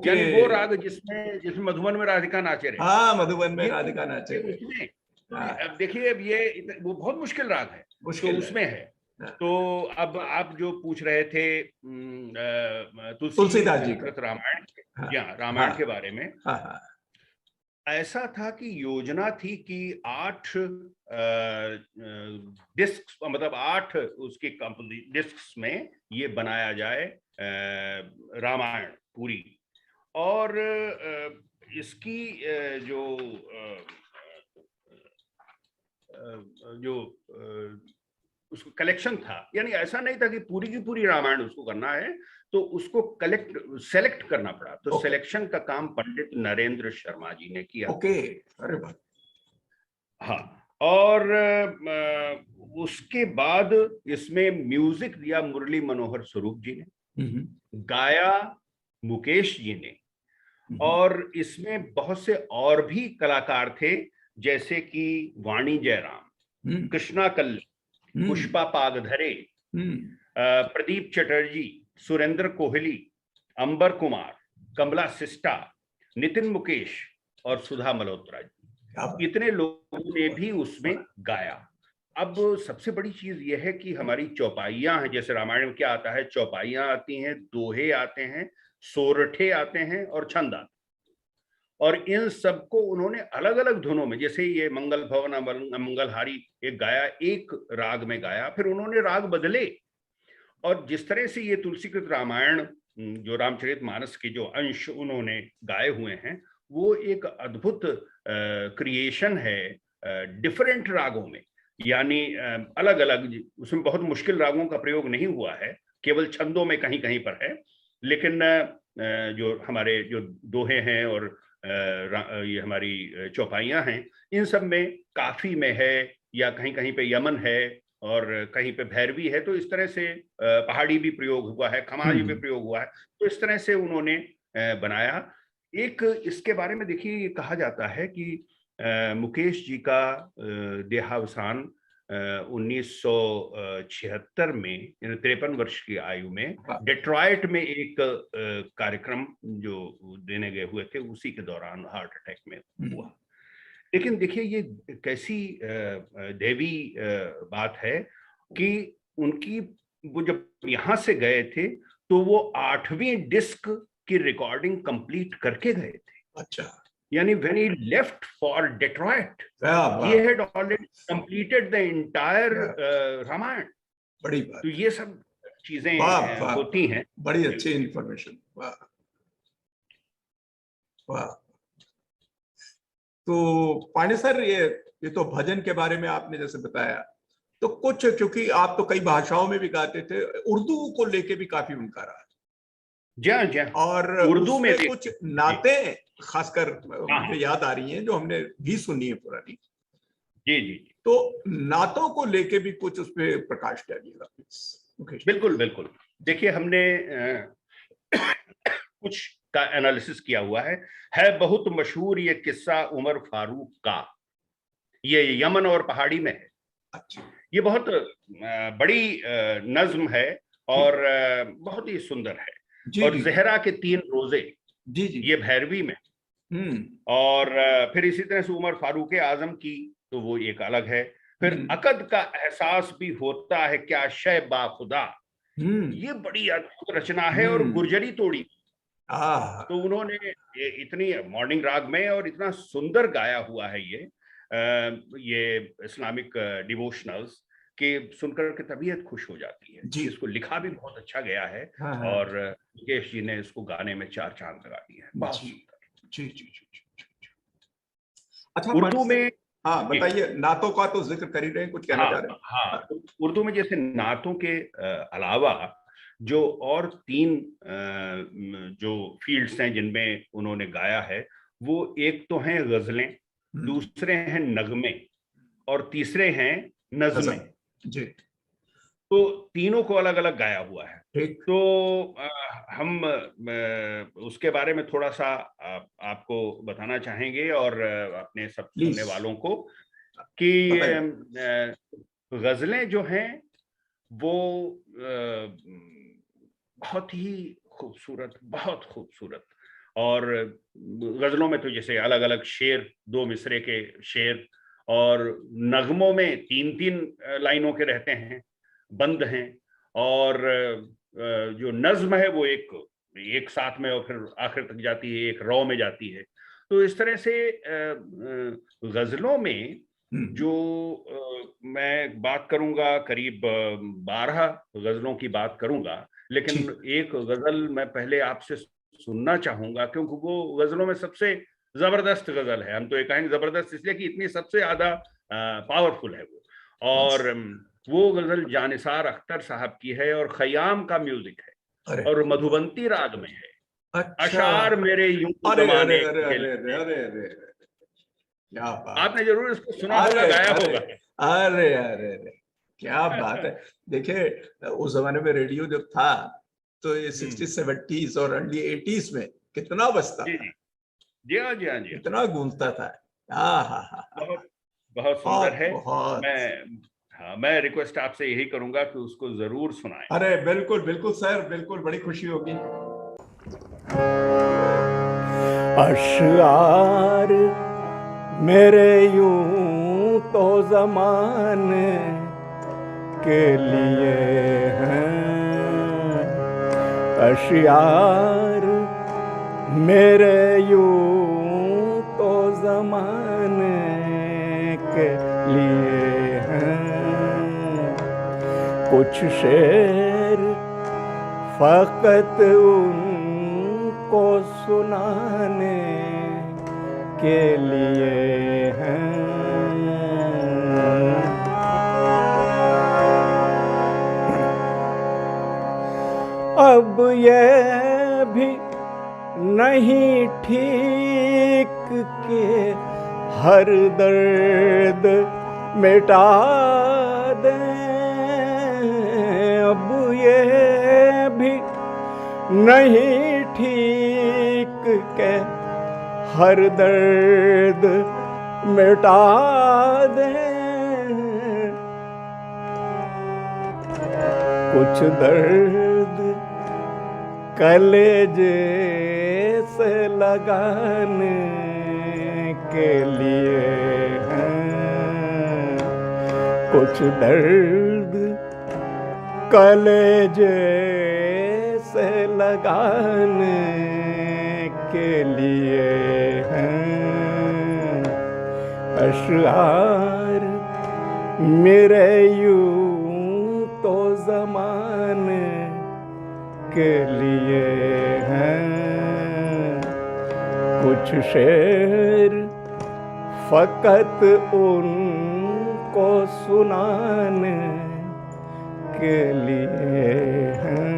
यानी वो राग जिसमें मधुबन में राधिका नाचे रहे। हाँ, मधुबन में राधिका नाचे रहे। उसमें अब देखिए, अब ये वो बहुत मुश्किल राग है, तो उसमें है। तो अब आप जो पूछ रहे थे तुलसीदास जी कृत रामायण, या रामायण के बारे में, ऐसा था कि योजना थी कि 8 डिस्क, मतलब 8 उसके डिस्क्स में ये बनाया जाए रामायण पूरी। और इसकी जो उसको कलेक्शन था, यानी ऐसा नहीं था कि पूरी की पूरी रामायण उसको करना है, तो उसको सेलेक्ट करना पड़ा। तो सिलेक्शन का काम पंडित नरेंद्र शर्मा जी ने किया। अरे वाह। हाँ, और उसके बाद इसमें म्यूजिक दिया मुरली मनोहर स्वरूप जी ने, गाया मुकेश जी ने, और इसमें बहुत से और भी कलाकार थे, जैसे कि वाणी जयराम, कृष्णा कल्ली, पुष्पा पागधरे, प्रदीप चटर्जी, सुरेंद्र कोहली, अंबर कुमार, कमला सिस्टा, नितिन मुकेश और सुधा मल्होत्रा जी। इतने लोगों ने भी उसमें गाया। अब सबसे बड़ी चीज यह है कि हमारी चौपाइयां हैं, जैसे रामायण में क्या आता है, चौपाइयां आती हैं, दोहे आते हैं, सोरठे आते हैं और छंद आते हैं। और इन सबको उन्होंने अलग अलग धुनों में, जैसे ये मंगल भवन मंगलहारी एक गाया, एक राग में गाया, फिर उन्होंने राग बदले। और जिस तरह से ये तुलसीकृत रामायण, जो रामचरितमानस के जो अंश उन्होंने गाए हुए हैं, वो एक अद्भुत क्रिएशन है डिफरेंट रागों में, यानी अलग अलग, उसमें बहुत मुश्किल रागों का प्रयोग नहीं हुआ है, केवल छंदों में कहीं कहीं पर है। लेकिन जो हमारे जो दोहे हैं और ये हमारी चौपाइयां हैं, इन सब में काफी में है, या कहीं कहीं पे यमन है, और कहीं पे भैरवी है, तो इस तरह से पहाड़ी भी प्रयोग हुआ है, खमाजी भी प्रयोग हुआ है, तो इस तरह से उन्होंने बनाया। एक इसके बारे में देखिए, ये कहा जाता है कि मुकेश जी का देहावसान 1976 में, 53 वर्ष की आयु में डेट्रॉयट में एक कार्यक्रम जो देने गए हुए थे, उसी के दौरान हार्ट अटैक में हुआ। लेकिन देखिए, ये कैसी दैवी बात है कि उनकी वो जब यहाँ से गए थे तो वो 8वीं डिस्क की रिकॉर्डिंग कंप्लीट करके गए थे। अच्छा, यानी when he left for Detroit, he had already completed the entire Ramayan. बड़ी बात। तो ये सब चीजें होती हैं। बड़ी अच्छी इंफॉर्मेशन। वाह वाह। तो पांडे सर, ये तो भजन के बारे में आपने जैसे बताया, तो कुछ, क्योंकि आप तो कई भाषाओं में भी गाते थे, उर्दू को लेके भी काफी उनका रहा। जी हाँ। और उर्दू में कुछ नाते खासकर मुझे याद आ रही हैं जो हमने भी सुनी है पुरानी। जी। तो नातों को लेके भी कुछ उस पर प्रकाश डालिएगा प्लीज। बिल्कुल बिल्कुल। देखिए, हमने कुछ का एनालिसिस किया हुआ है बहुत मशहूर ये किस्सा उमर फारूक का, ये यमन और पहाड़ी में है। अच्छा। ये बहुत बड़ी नज्म है और बहुत ही सुंदर है। और ज़हरा के 3 रोजे, जी, ये भैरवी में। और फिर इसी तरह से उमर फारूक आजम की, तो वो एक अलग है। फिर अकद का एहसास भी होता है क्या शय बाखुदा, ये बड़ी अद्भुत रचना है। और गुर्जरी तोड़ी, तो उन्होंने ये इतनी मॉर्निंग राग में और इतना सुंदर गाया हुआ है ये इस्लामिक डिवोशनल्स कि सुनकर के तबीयत खुश हो जाती है। इसको लिखा भी बहुत अच्छा गया है। और मुकेश जी ने इसको गाने में 4 चांद लगा दिए हैं। बहुत सुंदर। जी। अच्छा, उर्दू में बताइए, नातों का तो जिक्र कर ही रहे हैं, कुछ कहना चाह रहे हैं? हाँ, तो उर्दू में जैसे नातों के अलावा जो और 3 जो फील्ड्स हैं जिनमें उन्होंने गाया है, वो एक तो हैं गजलें, दूसरे हैं नगमे, और तीसरे हैं नज़्में। जी। तो तीनों को अलग अलग गाया हुआ है। तो हम उसके बारे में थोड़ा सा आपको बताना चाहेंगे और अपने सब सुनने वालों को कि गजलें जो हैं वो बहुत ही खूबसूरत, बहुत खूबसूरत। और गजलों में तो जैसे अलग अलग शेर, 2 मिसरे के शेर, और नगमों में 3-3 लाइनों के रहते हैं, बंद हैं। और जो नज्म है वो एक साथ में और फिर आखिर तक जाती है, एक रौ में जाती है। तो इस तरह से गजलों में जो मैं बात करूंगा, करीब 12 गजलों की बात करूंगा, लेकिन एक गजल मैं पहले आपसे सुनना चाहूंगा, क्योंकि वो गजलों में सबसे जबरदस्त गजल है। हम तो ये कहेंगे जबरदस्त इसलिए कि इतनी सबसे ज्यादा पावरफुल है वो। और वो गजल जानिसार अख्तर साहब की है और खयाम का म्यूजिक है और मधुबंती राग में है। अच्छा। अशार मेरे यूं अरे, क्या बात। आपने जरूर इसको सुना होगा, गाया होगा। अरे क्या बात है। देखिए, उस जमाने में रेडियो जब था तो ये 60s 70s और अर्ली 80s में कितना बजता था। जी हाँ। कितना गूंजता था। बहुत सुंदर है। मैं रिक्वेस्ट आपसे यही करूंगा कि उसको जरूर सुनाएं। अरे बिल्कुल सर, बिल्कुल, बड़ी खुशी होगी। अशआर मेरे यूं तो ज़माने के लिए हैं, अशआर मेरे यूं तो ज़माने के लिए हैं, कुछ शेर फ़कत उनको सुनाने के लिए हैं। अब ये भी नहीं ठीक कि हर दर्द मिटा दें, लिए भी नहीं ठीक के हर दर्द मिटा दे। कुछ दर्द कलेजे से लगाने के लिए हैं, कुछ दर्द कलेजे से लगाने के लिए हैं। अशआर मेरे यूं तो ज़माने के लिए हैं, कुछ शेर फकत उनको सुनाने के लिए हैं।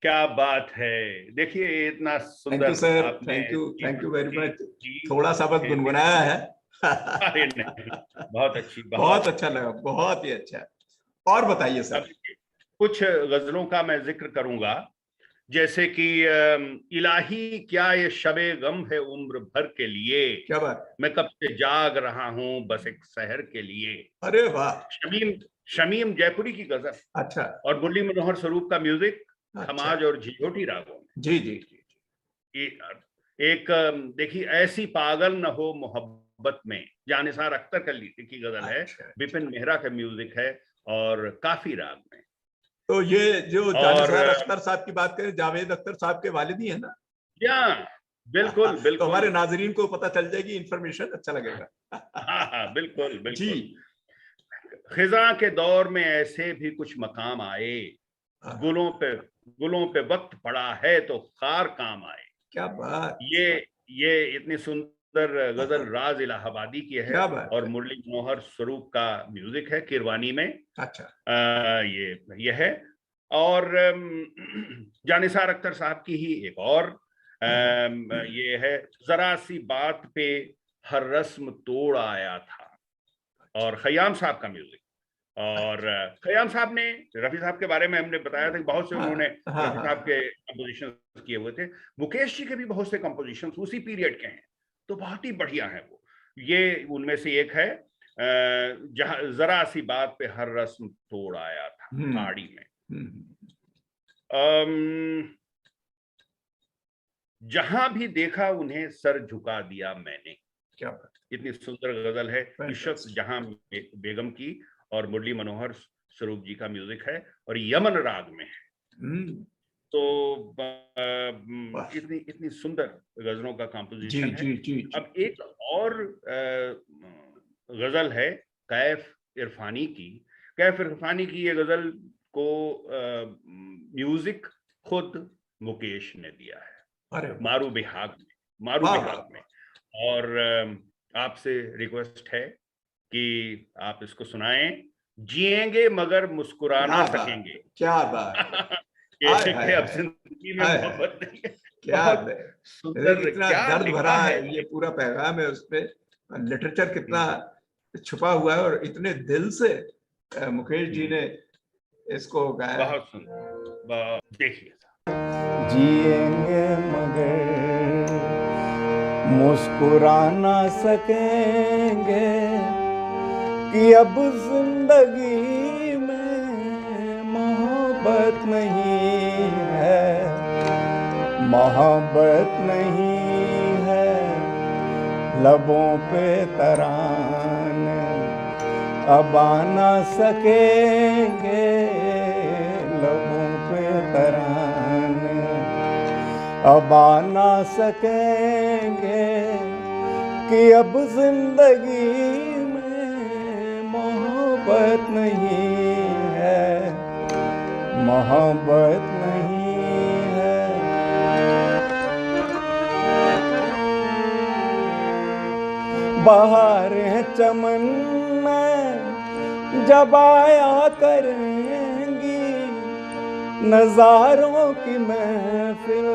क्या बात है। देखिए इतना सुंदर। थैंक यू सर, आपने थैंक यू वेरी मच। जी, थोड़ा सा बस गुनगुनाया है। अरे नहीं, बहुत अच्छी, बहुत अच्छा लगा, बहुत ही अच्छा। और बताइए सर। कुछ गजलों का मैं जिक्र करूंगा, जैसे कि इलाही क्या ये शबे गम है उम्र भर के लिए, क्या बात, मैं कब से जाग रहा हूं बस एक शहर के लिए। अरे वाह। शमीम जयपुरी की गजल। अच्छा। और मुरली मनोहर स्वरूप का म्यूजिक, अच्छा। खमाज और झिझोटी रागों में। जी जी जी। एक देखिए, ऐसी पागल न हो मोहब्बत में, जानिसार अख्तर की गजल है। अच्छा। विपिन मेहरा का म्यूजिक है और काफी राग में। तो ये जो और जानिसार अख्तर साहब की बात करें, जावेद अख्तर साहब के वालिदी है ना? बिल्कुल तो बिल्कुल। हमारे नाजरीन को पता चल जाएगी, इंफॉर्मेशन अच्छा लगेगा। हाँ बिल्कुल बिल्कुल जी। खिजा के दौर में ऐसे भी कुछ मकाम आए, गुलों पे वक्त पड़ा है तो खार काम आए। क्या बात। ये इतनी सुंदर गजल राज इलाहाबादी की है और मुरली मनोहर स्वरूप का म्यूजिक है, किरवानी में। अच्छा। ये है। और जानिसार अख्तर साहब की ही एक और ये है, जरा सी बात पे हर रस्म तोड़ आया था, और खयाम साहब का म्यूजिक। और खयाम साहब ने, रफी साहब के बारे में हमने बताया था कि बहुत से उन्होंने रफी साहब के कंपोजिशन किए हुए थे। मुकेश जी के भी बहुत से कंपोजिशन उसी पीरियड के हैं, तो बहुत ही बढ़िया है वो। ये उनमें से एक है, जहां जरा सी बात पे हर रस्म तोड़ आया था आड़ी में। जहां भी देखा उन्हें सर झुका दिया मैंने। क्या बात। इतनी सुंदर गजल है, इशक जहां बेगम की, और मुरली मनोहर स्वरूप जी का म्यूजिक है और यमन राग में है। तो इतनी सुंदर गजलों का कंपोजिशन है। जी। अब एक और गजल है कैफ इरफानी की। कैफ इरफानी की ये गजल को म्यूजिक खुद मुकेश ने दिया है, मारू बिहाग में। और आपसे रिक्वेस्ट है कि आप इसको सुनाएं। जिएंगे मगर मुस्कुरा ना सकेंगे। क्या बात। अब जिंदगी में मोहब्बत नहीं है। क्या सुंदर, कितना क्या दर्द भरा है है ये पूरा पैगाम है, उसपे लिटरेचर कितना छुपा हुआ है, और इतने दिल से मुकेश जी ने इसको गाया। बहुत सुंदर। देखिए, जिएंगे मगर मुस्कुरा ना सकेंगे कि अब जिंदगी में मोहब्बत नहीं है, मोहब्बत नहीं है। लबों पे तराने अब आ ना सकेंगे, लबों पे तराने अब आ ना सकेंगे कि अब जिंदगी में मोहब्बत नहीं है, मोहब्बत नहीं है। बहारें चमन में जब आया करेंगी, नजारों की महफिल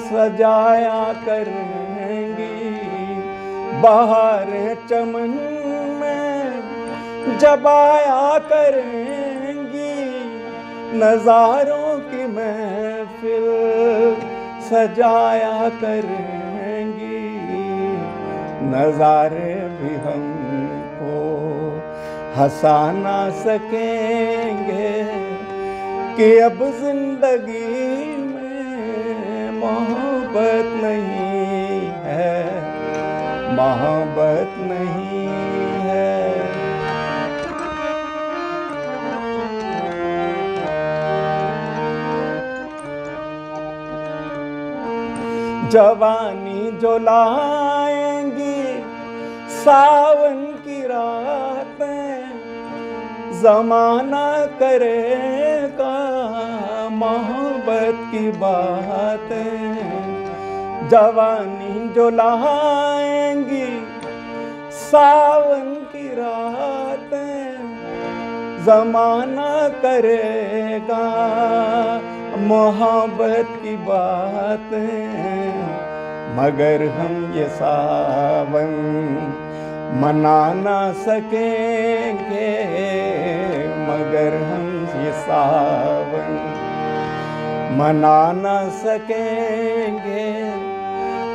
सजाया करेंगी। बहारें चमन में जब आया करेंगी नजारों की महफिल, सजाया करेंगी नजारे भी हमको हंसा ना सकेंगे कि अब जिंदगी में मोहब्बत नहीं है, मोहब्बत नहीं है। जवानी जो लाएंगी सावन की रातें, जमाना करेगा मोहब्बत की बातें। जवानी जो लाएंगी सावन की रातें, जमाना करेगा मोहब्बत की बातें। मगर हम ये सावन मना ना सकेंगे, मगर हम ये सावन मना ना सकेंगे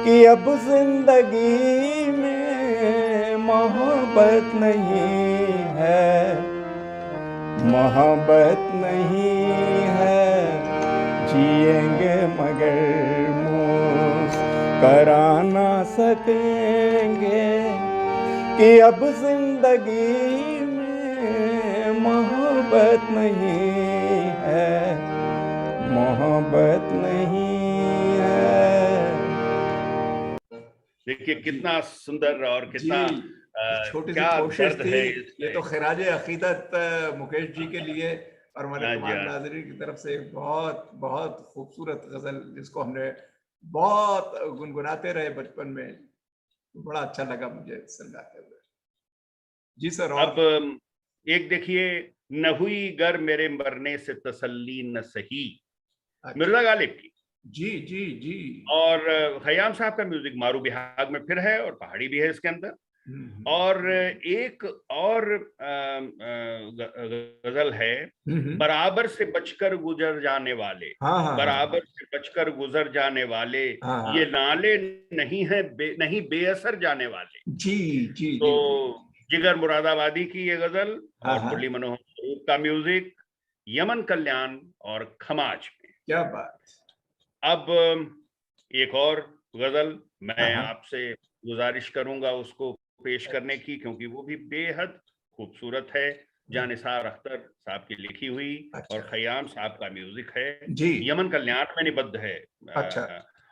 कि अब जिंदगी में मोहब्बत नहीं है, मोहब्बत नहीं है। जिएंगे मगर मुस्कुरा ना सकेंगे कि अब जिंदगी में मोहब्बत नहीं है, मोहब्बत नहीं है। देखिए कितना सुंदर और कितना छोटी सी क्या कोशिश दर्द थी। है ये तो खिराज अकीदत मुकेश जी के लिए और हमारे हाँ तमाम जी, हाँ। नाज़रीन की तरफ से बहुत बहुत खूबसूरत गजल, जिसको हमने बहुत गुनगुनाते रहे बचपन में, बड़ा अच्छा लगा मुझे सुनगाते हुए। जी सर। और अब एक देखिए, न हुई गर मेरे मरने से तसल्ली न सही, अच्छा। मिर्जा गालिब की। जी जी जी। और खयाम साहब का म्यूजिक मारू बिहाग में फिर है और पहाड़ी भी है इसके अंदर। और एक और गजल है, बराबर से बचकर गुजर जाने वाले, हाँ हाँ बराबर से बचकर गुजर जाने वाले, हाँ। ये नाले नहीं है नहीं बेअसर जाने वाले। जी जी तो जी। जिगर मुरादाबादी की ये गजल हाँ, और हाँ। मुरली मनोहर स्वरूप का म्यूजिक, यमन कल्याण और खमाज में। क्या बात। अब एक और गजल मैं हाँ। आपसे गुजारिश करूंगा उसको पेश करने की, क्योंकि वो भी बेहद खूबसूरत है। जानिसार अख्तर साहब की लिखी हुई अच्छा। और खयाम साहब का म्यूजिक है। जी। यमन कल्याण में निबद्ध है। अच्छा।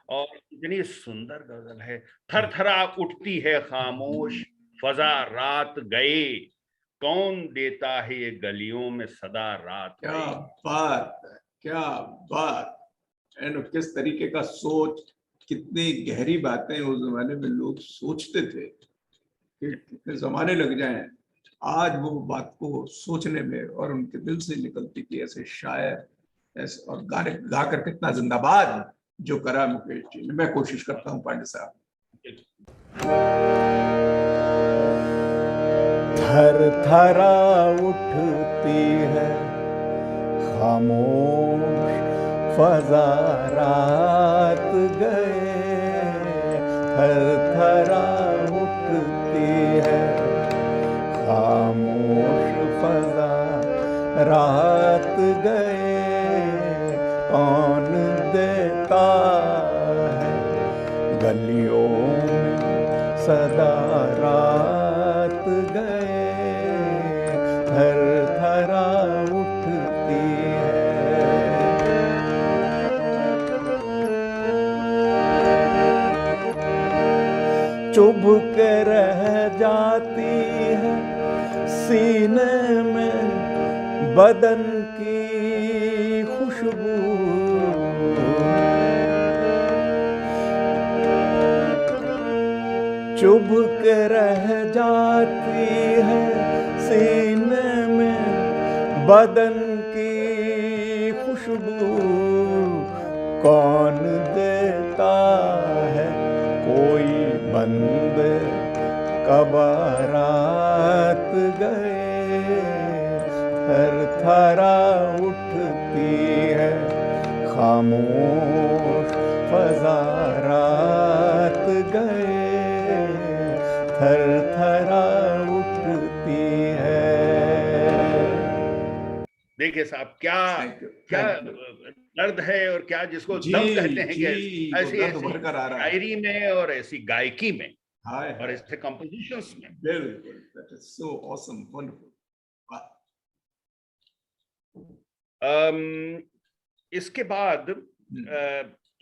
और इतनी सुंदर गजल है। थरथरा उठती है खामोश फजा रात गए, कौन देता है ये गलियों में सदा रात क्या गए। बात है, क्या बात। एंड किस तरीके का सोच, कितनी गहरी बातें उस जमाने में लोग सोचते थे कि कितने जमाने लग जाएं आज वो बात को सोचने में, और उनके दिल से निकलती थी ऐसे शायर ऐसे, और गाने गाकर कितना जिंदाबाद जो करा मुकेश जी ने। मैं कोशिश करता हूँ पांडे साहब। थर थरा उठती है खामोश फजा रात गए, थर थरा उठती है खामोश फजा रात गए, कौन देता है गलियों में सदा रात गए, थर थरा उठती है। चुभ के रह जाती है सीने में बदन की खुशबू, चुभ के रह जाती है सीने में बदन की खुशबू, कौन देता है कोई बंद कब रात गए, थरथरा उठती है खामोश फजा रात गए थरथरा उठती है। देखिए साहब, क्या Thank you, क्या thank you. दर्द है और क्या जिसको जी, दम कहते हैं कि जी, वो ऐसी दर्द ऐसी भर कर आ रहा है। शायरी में और ऐसी गायकी में हाय और हाय, ऐसे कंपोजिशंस में। बिल्कुल, that is so awesome, wonderful. वाह, इसके बाद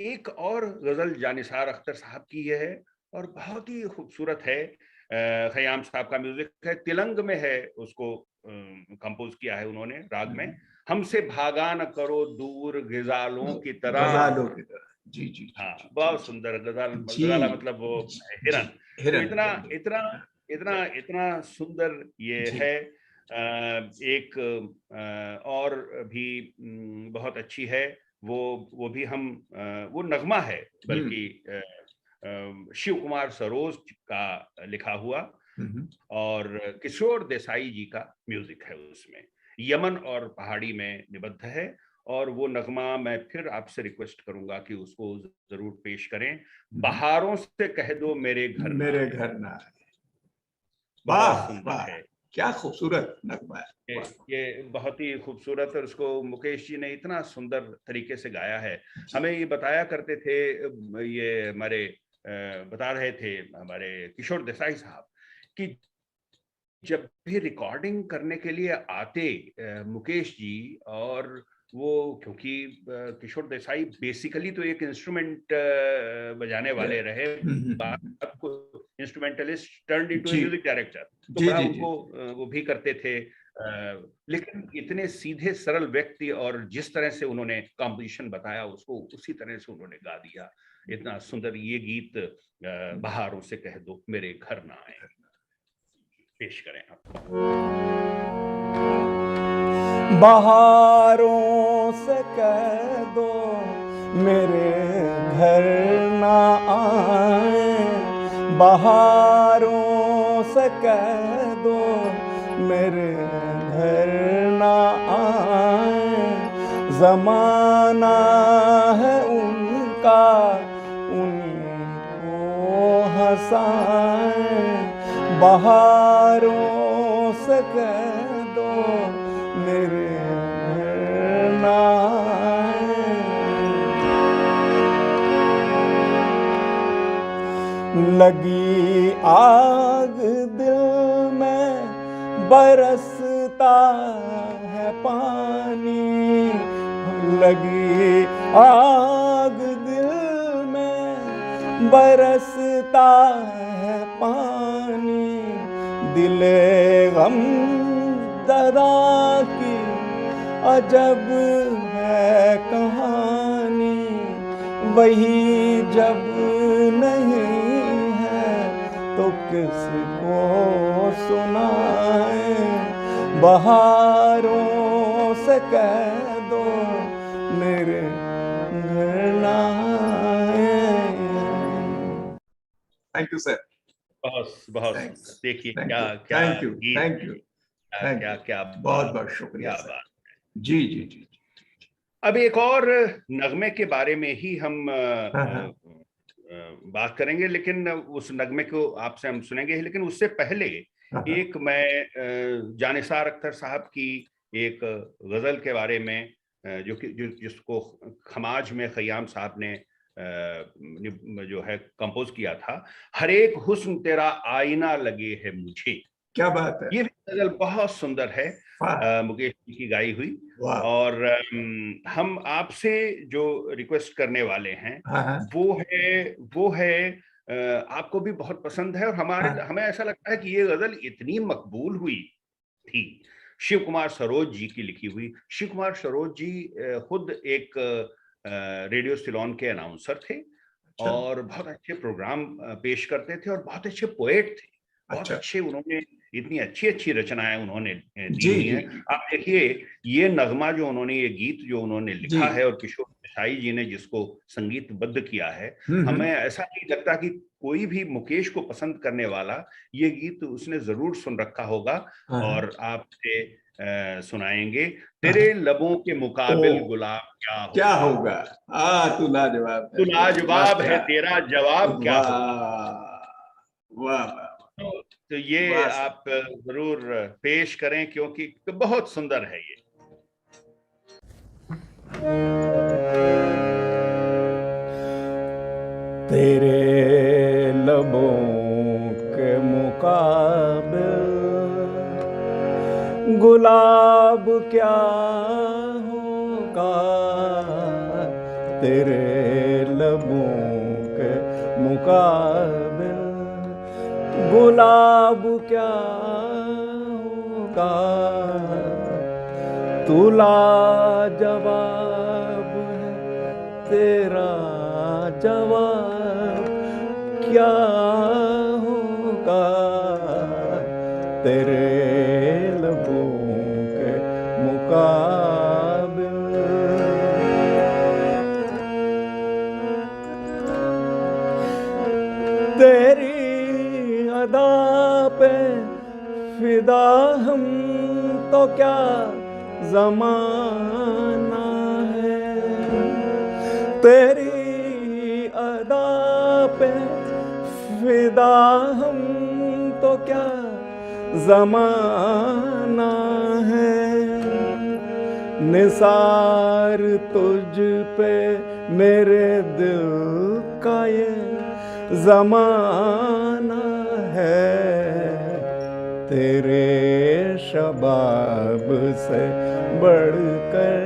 एक और गजल जानिसार अख्तर साहब की है और बहुत ही खूबसूरत है। खयाम साहब का म्यूजिक है, तिलंग में है, उसको कंपोज किया है उन्होंने राग में। हमसे भागा न करो दूर गिजालों की तरह। गजालों की तरह, जी जी हाँ, जी, बहुत जी, सुंदर। गजाल, जी, गजाला मतलब वो जी, हिरन। जी, तो हिरन, इतना हिरन, इतना इतना इतना सुंदर ये जी, है। एक और भी बहुत अच्छी है, वो भी हम वो नगमा है बल्कि शिव कुमार सरोज का लिखा हुआ और किशोर देसाई जी का म्यूजिक है। उसमें यमन और पहाड़ी में निबद्ध है और वो नगमा मैं फिर आपसे रिक्वेस्ट करूंगा कि उसको जरूर पेश करें। बहारों से कह दो मेरे घर ना मेरे आए। घर ना आए। बहुत वाह सुंदर वाह, है क्या खूबसूरत नगमा है। ये वाह, ये बहुत ही खूबसूरत। और उसको मुकेश जी ने इतना सुंदर तरीके से गाया है। जी, हमें ये बताया करते थे, ये हमारे बता रहे थे हमारे किशोर देसाई साहब कि जब भी रिकॉर्डिंग करने के लिए आते मुकेश जी, और वो क्योंकि किशोर देसाई बेसिकली तो एक इंस्ट्रूमेंट बजाने वाले रहे, बात को इंस्ट्रूमेंटलिस्ट टर्न्ड इनटू ए जी, म्यूजिक डायरेक्टर, तो जी, बड़ा जी, उनको वो भी करते थे। लेकिन इतने सीधे सरल व्यक्ति और जिस तरह से उन्होंने कॉम्पोजिशन बताया उसको उसी तरह से उन्होंने गा दिया। इतना सुंदर ये गीत बहारों से कह दो मेरे घर ना आए, पेश करें आप। बहारों से कह दो मेरे घर ना आए बहारों से कह दो मेरे घर ना आए जमाना है उनका उनको हंसाए बहारों से कह दो मेरे घर ना आए लगी आग दिल में बरसता है पानी लगी आग दिल में बरसता है पानी दिले गम दरा की अजब है कहानी वही जब नहीं है तो किसको सुनाए बहारों से कह दो मेरे घर ना आए। थैंक यू सर, बहुत बहुत थैंक्स, सुंदर। देखिए थैंक क्या यू, क्या थैंक यू, गीत थैंक है यू, ये, क्या थैंक क्या यू, क्या बहुत बात, बहुत शुक्रिया क्या सर। बात। जी जी जी, अब एक और नगमे के बारे में ही हम हाँ हाँ, बात करेंगे, लेकिन उस नगमे को आपसे हम सुनेंगे ही, लेकिन उससे पहले हाँ हाँ, एक मैं जानिसार अख्तर साहब की एक गजल के बारे में जो कि जिसको खमाज में खयाम साहब ने जो है कंपोज किया था, हर एक हुस्न तेरा आईना लगे है मुझे। क्या बात है, ये भी गजल बहुत सुंदर है, वाह मुकेश जी की गाई हुई। वाह, और हम आपसे जो रिक्वेस्ट करने वाले हैं हाँ हाँ, वो है आपको भी बहुत पसंद है और हाँ, हमें ऐसा लगता है कि ये गजल इतनी मकबूल हुई थी। शिव कुमार सरोज जी की लिखी हुई। शिव कुमार सरोज जी खुद एक रेडियो सिलोन के अनाउंसर थे अच्छा और बहुत अच्छे प्रोग्राम पेश करते थे और बहुत अच्छे पोएट थे। बहुत अच्छा, अच्छे, उन्होंने इतनी अच्छी अच्छी रचनाएं उन्होंने दी जी हुई जी हैं। जी आप देखिए ये नगमा जो उन्होंने, ये गीत जो उन्होंने जी, लिखा है और किशोर देसाई जी ने जिसको संगीतबद्ध किया है, हमें ऐसा नहीं लगता कि कोई भी मुकेश को पसंद करने वाला ये गीत उसने जरूर सुन रखा होगा। हाँ हाँ, और आपसे सुनाएंगे। तेरे लबों के मुकाबिल गुलाब क्या होगा। तू लाजवाब तू लाजवाब है, तेरा जवाब क्या वाह होगा। वाह वाह। तो ये आप जरूर पेश करें क्योंकि बहुत सुंदर है ये। तेरे लबों के मुकाबिल गुलाब क्या होगा, तेरे लबों के मुकाबिल गुलाब क्या होगा। तू लाजवाब है, तेरा जवाब क्या होगा। तेरे लबों के मुकाबिल तेरी अदा पे फिदा हम तो क्या ज़माना है। तेरी अदा पे फिदा हम तो क्या ज़माना है। निसार तुझ पे मेरे दिल का ये ज़माना है। तेरे शबाब से बढ़कर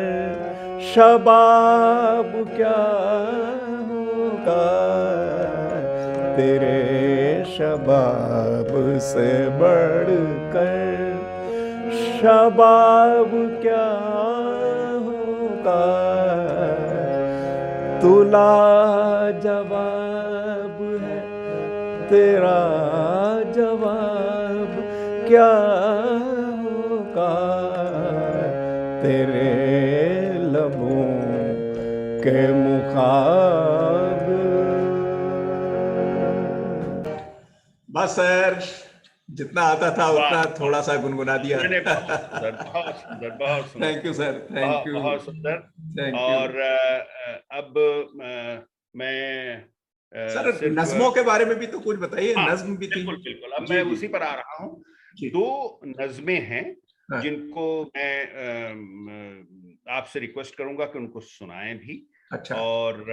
शबाब क्या होगा। तेरे शबाब से बढ़कर शबाब क्या होगा। तू लाजवाब है, तेरा जवाब क्या होगा। तेरे लबों के मुकाबिल। बस सर, जितना आता था उतना थोड़ा सा गुनगुना दिया। बहुत सुंदर बहुत सुंदर। Thank you sir, thank you, बहुत सुंदर। Thank you. और अब मैं सर नज़्मों के बारे में भी तो कुछ बताइए। नज़्म भी थी। बिल्कुल बिल्कुल, अब मैं उसी पर आ रहा हूँ। 2 नज़्में हैं जिनको मैं आपसे रिक्वेस्ट करूंगा कि उनको सुनाएं भी। अच्छा। और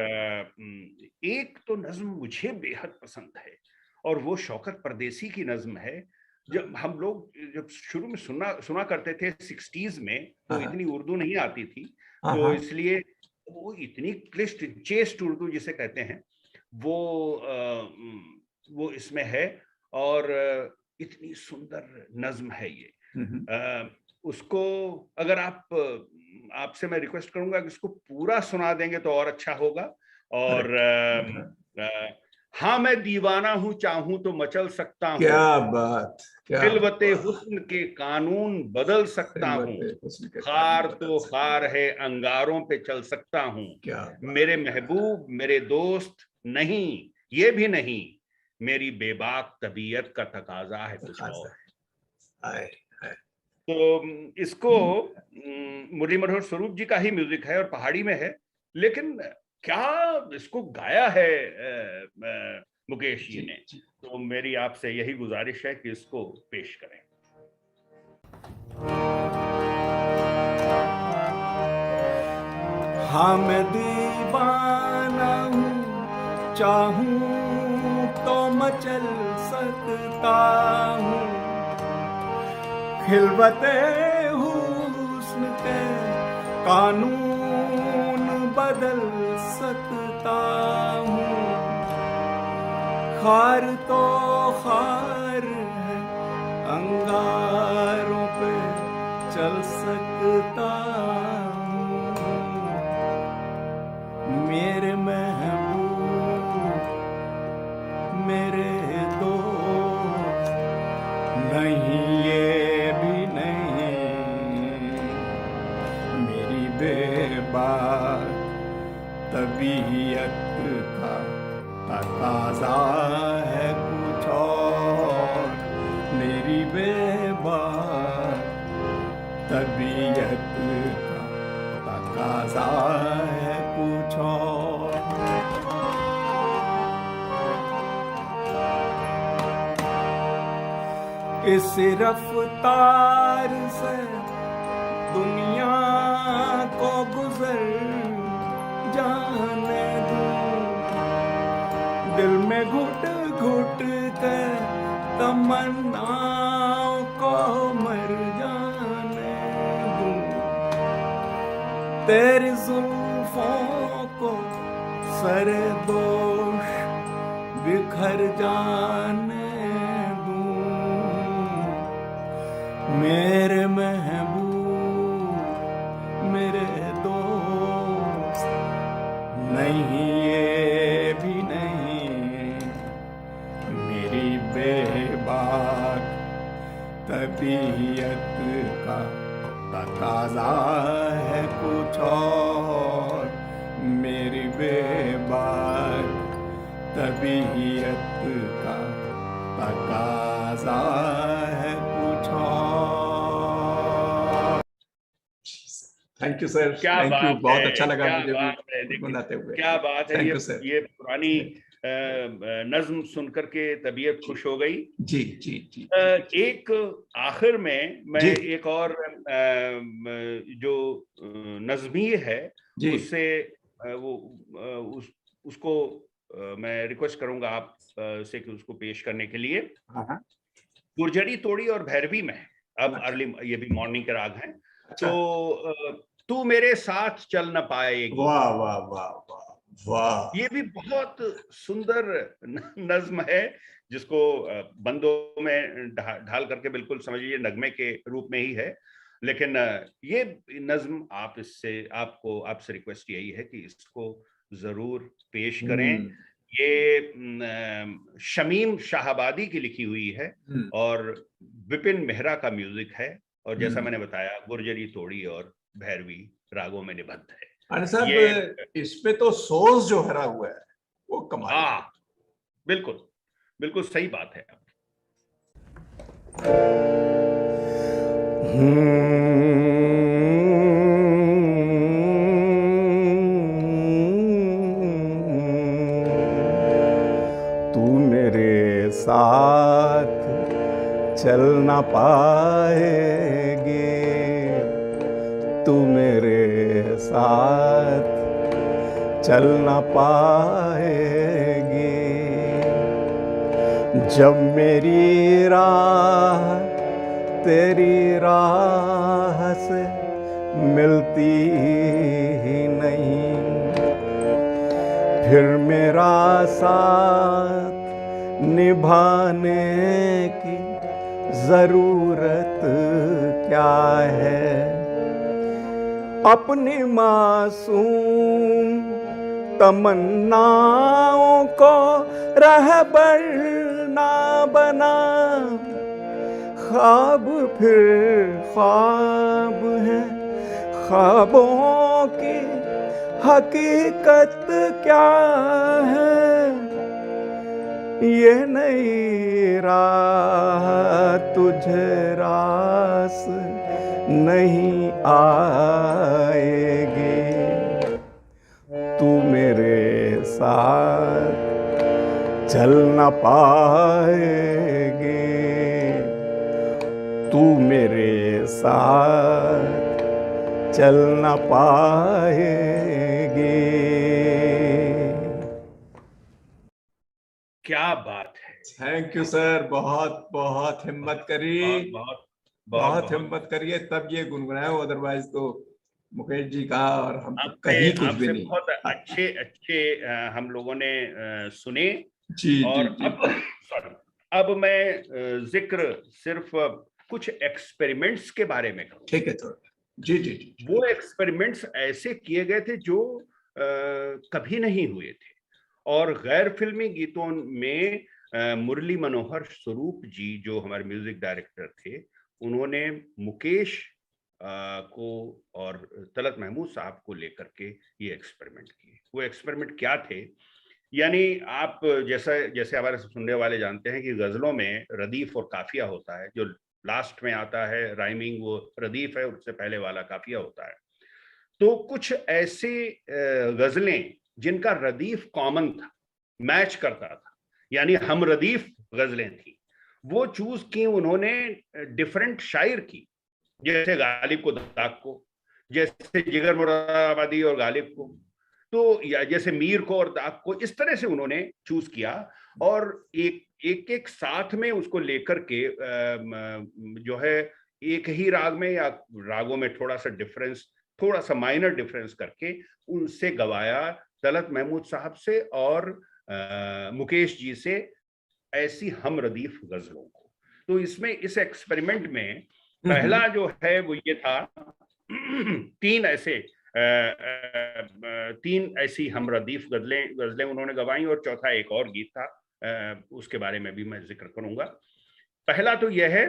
एक तो नज़्म मुझे बेहद पसंद है और वो शौकत परदेसी की नज़्म है। जब हम लोग जब शुरू में सुना करते थे 60s में, तो इतनी उर्दू नहीं आती थी, तो इसलिए वो इतनी क्लिष्ट चेस्ट उर्दू जिसे कहते हैं वो इसमें है और इतनी सुंदर नज़्म है ये। उसको अगर आपसे मैं रिक्वेस्ट करूंगा कि इसको पूरा सुना देंगे तो और अच्छा होगा। और हाँ मैं दीवाना हूं, चाहूं तो मचल सकता हूं। क्या बात, क्या खिलवते हुस्न के कानून बदल सकता हूं। खार तो खार है, अंगारों पे चल सकता हूं। मेरे महबूब मेरे दोस्त नहीं, ये भी नहीं, मेरी बेबाक तबीयत का तकाजा है कुछ और। तो इसको मुरली मनोहर स्वरूप जी का ही म्यूजिक है और पहाड़ी में है, लेकिन क्या इसको गाया है मुकेश जी ने। तो मेरी आपसे यही गुजारिश है कि इसको पेश करें। हाँ मैं दीवाना हूँ, चाहूं तो मचल सकता हूँ। खिलवते हुस्न के कानून बदल सकता हूँ। खार तो खार है, अंगारों पे चल सकता हूँ। मेरे महबूब मेरे दोस्त नहीं, ये भी नहीं, मेरी बेबाक तबीयत का तकाजा है कुछ और। मेरी बेबाक तबीयत का तकाजा है कुछ और। इस रफ्तार से दुनिया को गुजर जाने दूं, दिल में घुट घुट कर तमन्नाओं को मर जाने दूं, तेरी जुल्फों को सरे दोष बिखर जाने दूं, मेरे महबूब मेरे दोस्त, नहीं ये भी नहीं मेरी बेबाक तबीयत का तकाजा है कुछ और, मेरी बेबाक तबीयत का तकाजा है कुछ और। थैंक यू सर, क्या थैंक यू, बात बहुत है, अच्छा लगा क्या मुझे बात है, भी देखिए, गुनगुनाते हुए। क्या बात है। Thank you sir. ये पुरानी नज्म सुनकर के तबीयत खुश हो गई। जी जी जी एक आखिर में मैं जी एक और जो नज़्मिये है जी उससे उसको मैं रिक्वेस्ट करूंगा आप से कि उसको पेश करने के लिए। हाँ। गुर्जरी तोड़ी और भैरवी में अब अच्छा। अर्ली, ये भी मॉर्निंग के राग हैं। अच्छा। तो तू मेरे साथ चल न पाएगी, वाह वाह वाह वाह वाह, ये भी बहुत सुंदर नज्म है, जिसको बंदों में ढाल करके बिल्कुल समझिए नगमे के रूप में ही है। लेकिन ये नज्म आपसे रिक्वेस्ट यही है कि इसको जरूर पेश करें। ये शमीम शाहबादी की लिखी हुई है और विपिन मेहरा का म्यूजिक है, और जैसा मैंने बताया गुर्जरी तोड़ी और भैरवी रागों में निबद्ध है। साहब इसमें तो सोज जो भरा हुआ है वो कमाल। हाँ, बिल्कुल बिल्कुल सही बात है। तू मेरे साथ चल ना पाएगी, तू मेरे साथ चल ना पाएगी, जब मेरी राह तेरी राह से मिलती ही नहीं, फिर मेरा साथ निभाने की जरूरत क्या है। अपनी मासूम तमन्नाओं को रहबर ना बना, ख्वाब फिर ख्वाब है, ख्वाबों की हकीकत क्या है। ये नई राह तुझे रास नहीं आएगी, तू मेरे साथ चल ना पाएगी, तू मेरे साथ चल ना पाएगी। क्या बात है। थैंक यू सर, बहुत बहुत हिम्मत करी, बहुत हिम्मत करिए तब ये गुनगुनाए, अदरवाइज तो मुकेश जी का और हम तो कहीं कुछ भी नहीं। बहुत अच्छे हम लोगों ने सुने। जी और जी अब मैं जिक्र सिर्फ कुछ एक्सपेरिमेंट्स के बारे में करूं। ठीक है तो जी जी जी। वो एक्सपेरिमेंट्स ऐसे किए गए थे जो कभी नहीं हुए थे, और गैर फिल्मी गीतों में मुरली मनोहर स्वरूप जी जो हमारे म्यूजिक डायरेक्टर थे, उन्होंने मुकेश को और तलत महमूद साहब को लेकर के ये एक्सपेरिमेंट किए। वो एक्सपेरिमेंट क्या थे, यानी आप जैसे हमारे सुनने वाले जानते हैं कि गजलों में रदीफ और काफिया होता है, जो लास्ट में आता है राइमिंग, वो रदीफ है, उससे पहले वाला काफिया होता है। तो कुछ ऐसे गजलें जिनका रदीफ कॉमन था, मैच करता था, यानी हम रदीफ गजलें थी, वो चूज की उन्होंने डिफरेंट शायर की, जैसे गालिब को दाग को, जैसे जिगर मुरादाबादी और गालिब को, तो या जैसे मीर को और दाग को, इस तरह से उन्होंने चूज किया और एक साथ में उसको लेकर के जो है एक ही राग में या रागों में थोड़ा सा डिफरेंस, थोड़ा सा माइनर डिफरेंस करके उनसे गवाया तलत महमूद साहब से और मुकेश जी से ऐसी हम रदीफ गजलों को। तो इसमें इस एक्सपेरिमेंट में पहला जो है वो ये था, तीन ऐसी हम रदीफ गजलें उन्होंने गवाई और चौथा एक और गीत था, उसके बारे में भी मैं जिक्र करूंगा। पहला तो यह है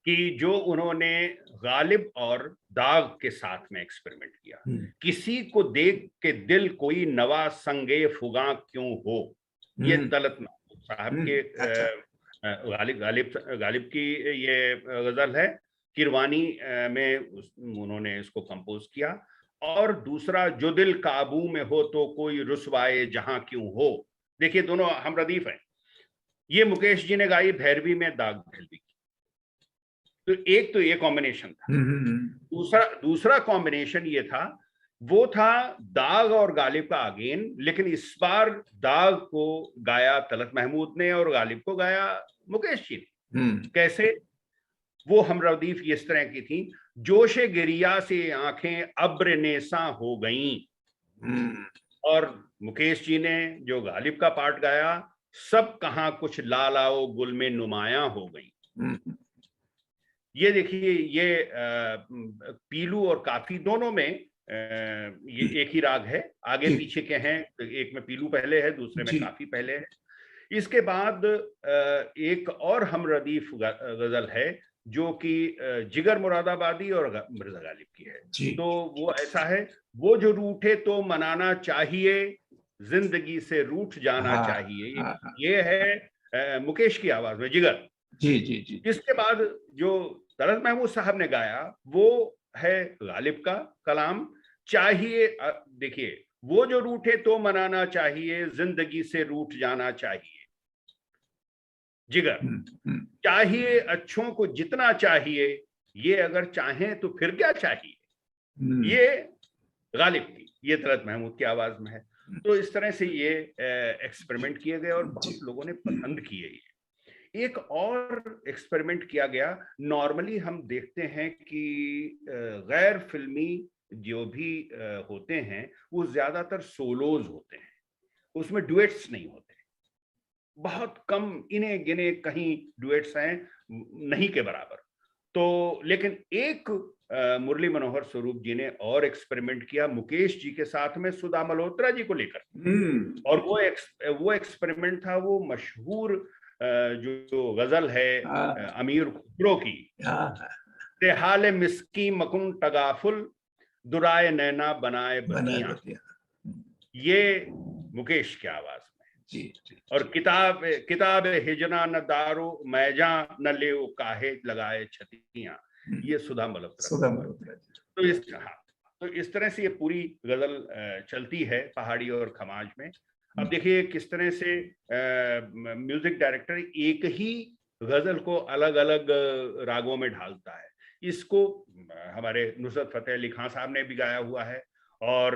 कि जो उन्होंने गालिब और दाग के साथ में एक्सपेरिमेंट किया, किसी को देख के दिल कोई नवा संगे फुगा क्यों हो, ये तलत महमूद साहब के गालिब की ये गजल है, किरवानी में उन्होंने इसको कंपोज किया। और दूसरा, जो दिल काबू में हो तो कोई रुसवाए जहां क्यों हो, देखिए दोनों हम रदीफ हैं, ये मुकेश जी ने गाई भैरवी में, दाग भैरवी की। तो ये कॉम्बिनेशन था। दूसरा कॉम्बिनेशन ये था, वो था दाग और गालिब का अगेन, लेकिन इस बार दाग को गाया तलत महमूद ने और गालिब को गाया मुकेश जी ने। कैसे? वो हम रदीफ इस तरह की थी, जोशे गिरिया से आंखें अब्र नेसा हो गईं, और मुकेश जी ने जो गालिब का पार्ट गाया, सब कहां कुछ लालाओ गुल में नुमाया हो गई। ये देखिए, ये पीलू और काफी दोनों में ये एक ही राग है, आगे पीछे के हैं, एक में पीलू पहले है, दूसरे में काफी पहले है। इसके बाद एक और हम रदीफ गजल है जो कि जिगर मुरादाबादी और मिर्जा गालिब की है। तो वो ऐसा है, वो जो रूठे तो मनाना चाहिए, जिंदगी से रूठ जाना चाहिए, ये है मुकेश की आवाज में, जिगर जी। इसके बाद जो तलत महमूद साहब ने गाया वो है गालिब का कलाम, चाहिए, देखिए, वो जो रूठे तो मनाना चाहिए, जिंदगी से रूठ जाना चाहिए, जिगर, चाहिए अच्छों को जितना चाहिए, ये अगर चाहें तो फिर क्या चाहिए, ये गालिब की, ये तलत महमूद की आवाज में है। तो इस तरह से ये एक्सपेरिमेंट किए गए और बहुत लोगों ने पसंद किए। एक और एक्सपेरिमेंट किया गया, नॉर्मली हम देखते हैं कि गैर फिल्मी जो भी होते हैं वो ज्यादातर सोलोज होते हैं, उसमें डुएट्स नहीं होते, बहुत कम इने गिने कहीं डुएट्स हैं, नहीं के बराबर। तो लेकिन एक मुरली मनोहर स्वरूप जी ने और एक्सपेरिमेंट किया मुकेश जी के साथ में सुधा मल्होत्रा जी को लेकर, और वो एक्सपेरिमेंट था वो मशहूर जो गजल है अमीर खुसरो की, तेहाल मिस्की मकुन तगाफुल दुराए नैना बनाए बतियां, ये मुकेश की आवाज में। और किताब हिजना न दारो मैजा न ले काहे लगाए छतियां, ये सुधा मल्होत्रा। तो इस तरह से ये पूरी गजल चलती है पहाड़ी और खमाज में। अब देखिए किस तरह से म्यूजिक डायरेक्टर एक ही गजल को अलग अलग रागों में ढालता है। इसको हमारे नुसरत फतेह अली खान साहब ने भी गाया हुआ है, और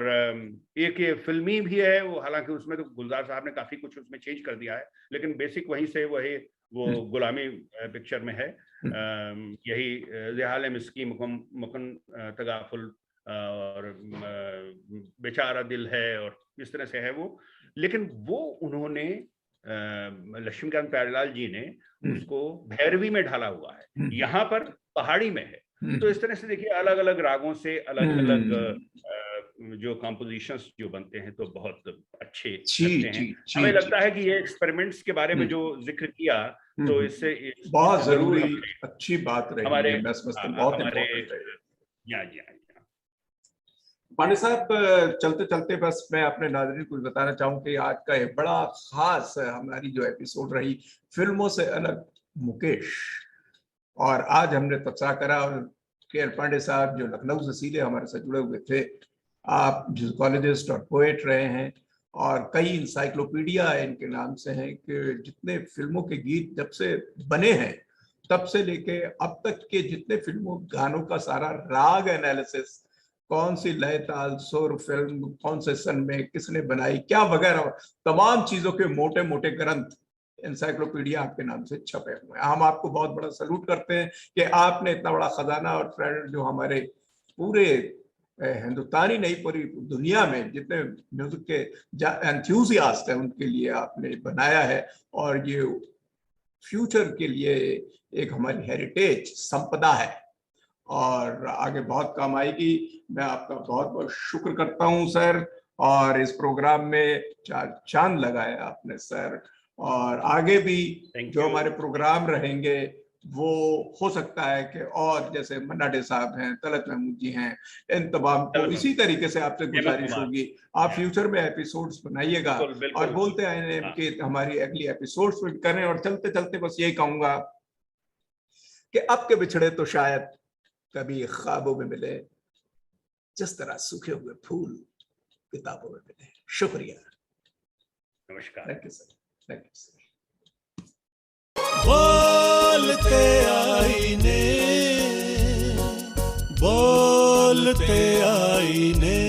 एक ये फिल्मी भी है वो, हालांकि उसमें तो गुलजार साहब ने काफी कुछ उसमें चेंज कर दिया है, लेकिन बेसिक वहीं से वही वो गुलामी पिक्चर में है, यही ज़िहाल मिस्की मुकन तगाफुल और बेचारा दिल है, और इस तरह से है वो। लेकिन वो उन्होंने लक्ष्मीकांत प्यारेलाल जी ने उसको भैरवी में ढाला हुआ है, यहाँ पर पहाड़ी में है। तो इस तरह से देखिए अलग अलग रागों से अलग अलग जो कंपोजिशंस जो बनते हैं तो बहुत अच्छे लगते हैं। हमें लगता है कि ये एक्सपेरिमेंट्स के बारे में जो जिक्र किया तो इससे बहुत जरूरी अच्छी बात रही हमारे पांडे साहब। चलते चलते बस मैं अपने नाज़रीन को बताना चाहूँ कि आज का एक बड़ा खास हमारी जो एपिसोड रही फिल्मों से अलग मुकेश, और आज हमने तबसरा करा, और के.एल. पांडे साहब जो लखनऊ से सीधे हमारे साथ जुड़े हुए थे, आप म्यूजिकोलॉजिस्ट और पोएट रहे हैं, और कई इंसाइक्लोपीडिया इनके नाम से हैं कि जितने फिल्मों के गीत जब से बने हैं तब से लेके अब तक के जितने फिल्मों गानों का सारा राग एनालिसिस, कौन सी लय ताल सुर फिल्म कौन से सन में किसने बनाई क्या वगैरह, तमाम चीजों के मोटे मोटे ग्रंथ इंसाइक्लोपीडिया आपके नाम से छपे हुए हैं। हम आपको बहुत बड़ा सलूट करते हैं कि आपने इतना बड़ा खजाना और ट्रेजर जो हमारे पूरे हिंदुस्तानी नहीं पूरी दुनिया में जितने म्यूजिक के एंथुसियास्ट हैं उनके लिए आपने बनाया है, और ये फ्यूचर के लिए एक हमारी हेरिटेज संपदा है और आगे बहुत काम आएगी। मैं आपका बहुत बहुत शुक्र करता हूं सर, और इस प्रोग्राम में चार चांद लगाया आपने सर, और आगे भी जो हमारे प्रोग्राम रहेंगे वो हो सकता है कि और जैसे मन्ना डे साहब हैं, तलत महमूद जी हैं, इन तमाम को इसी तरीके से आपसे गुजारिश होगी आप फ्यूचर में एपिसोड्स बनाइएगा और बोलते आए कि हमारी अगली एपिसोड्स में करें। और चलते चलते बस यही कहूंगा कि अब के बिछड़े तो शायद कभी ख्वाबों में मिले, जिस तरह सूखे हुए फूल किताबों में मिले। शुक्रिया, नमस्कार। Thank you sir, thank you sir. बोलते आईने, बोलते आईने।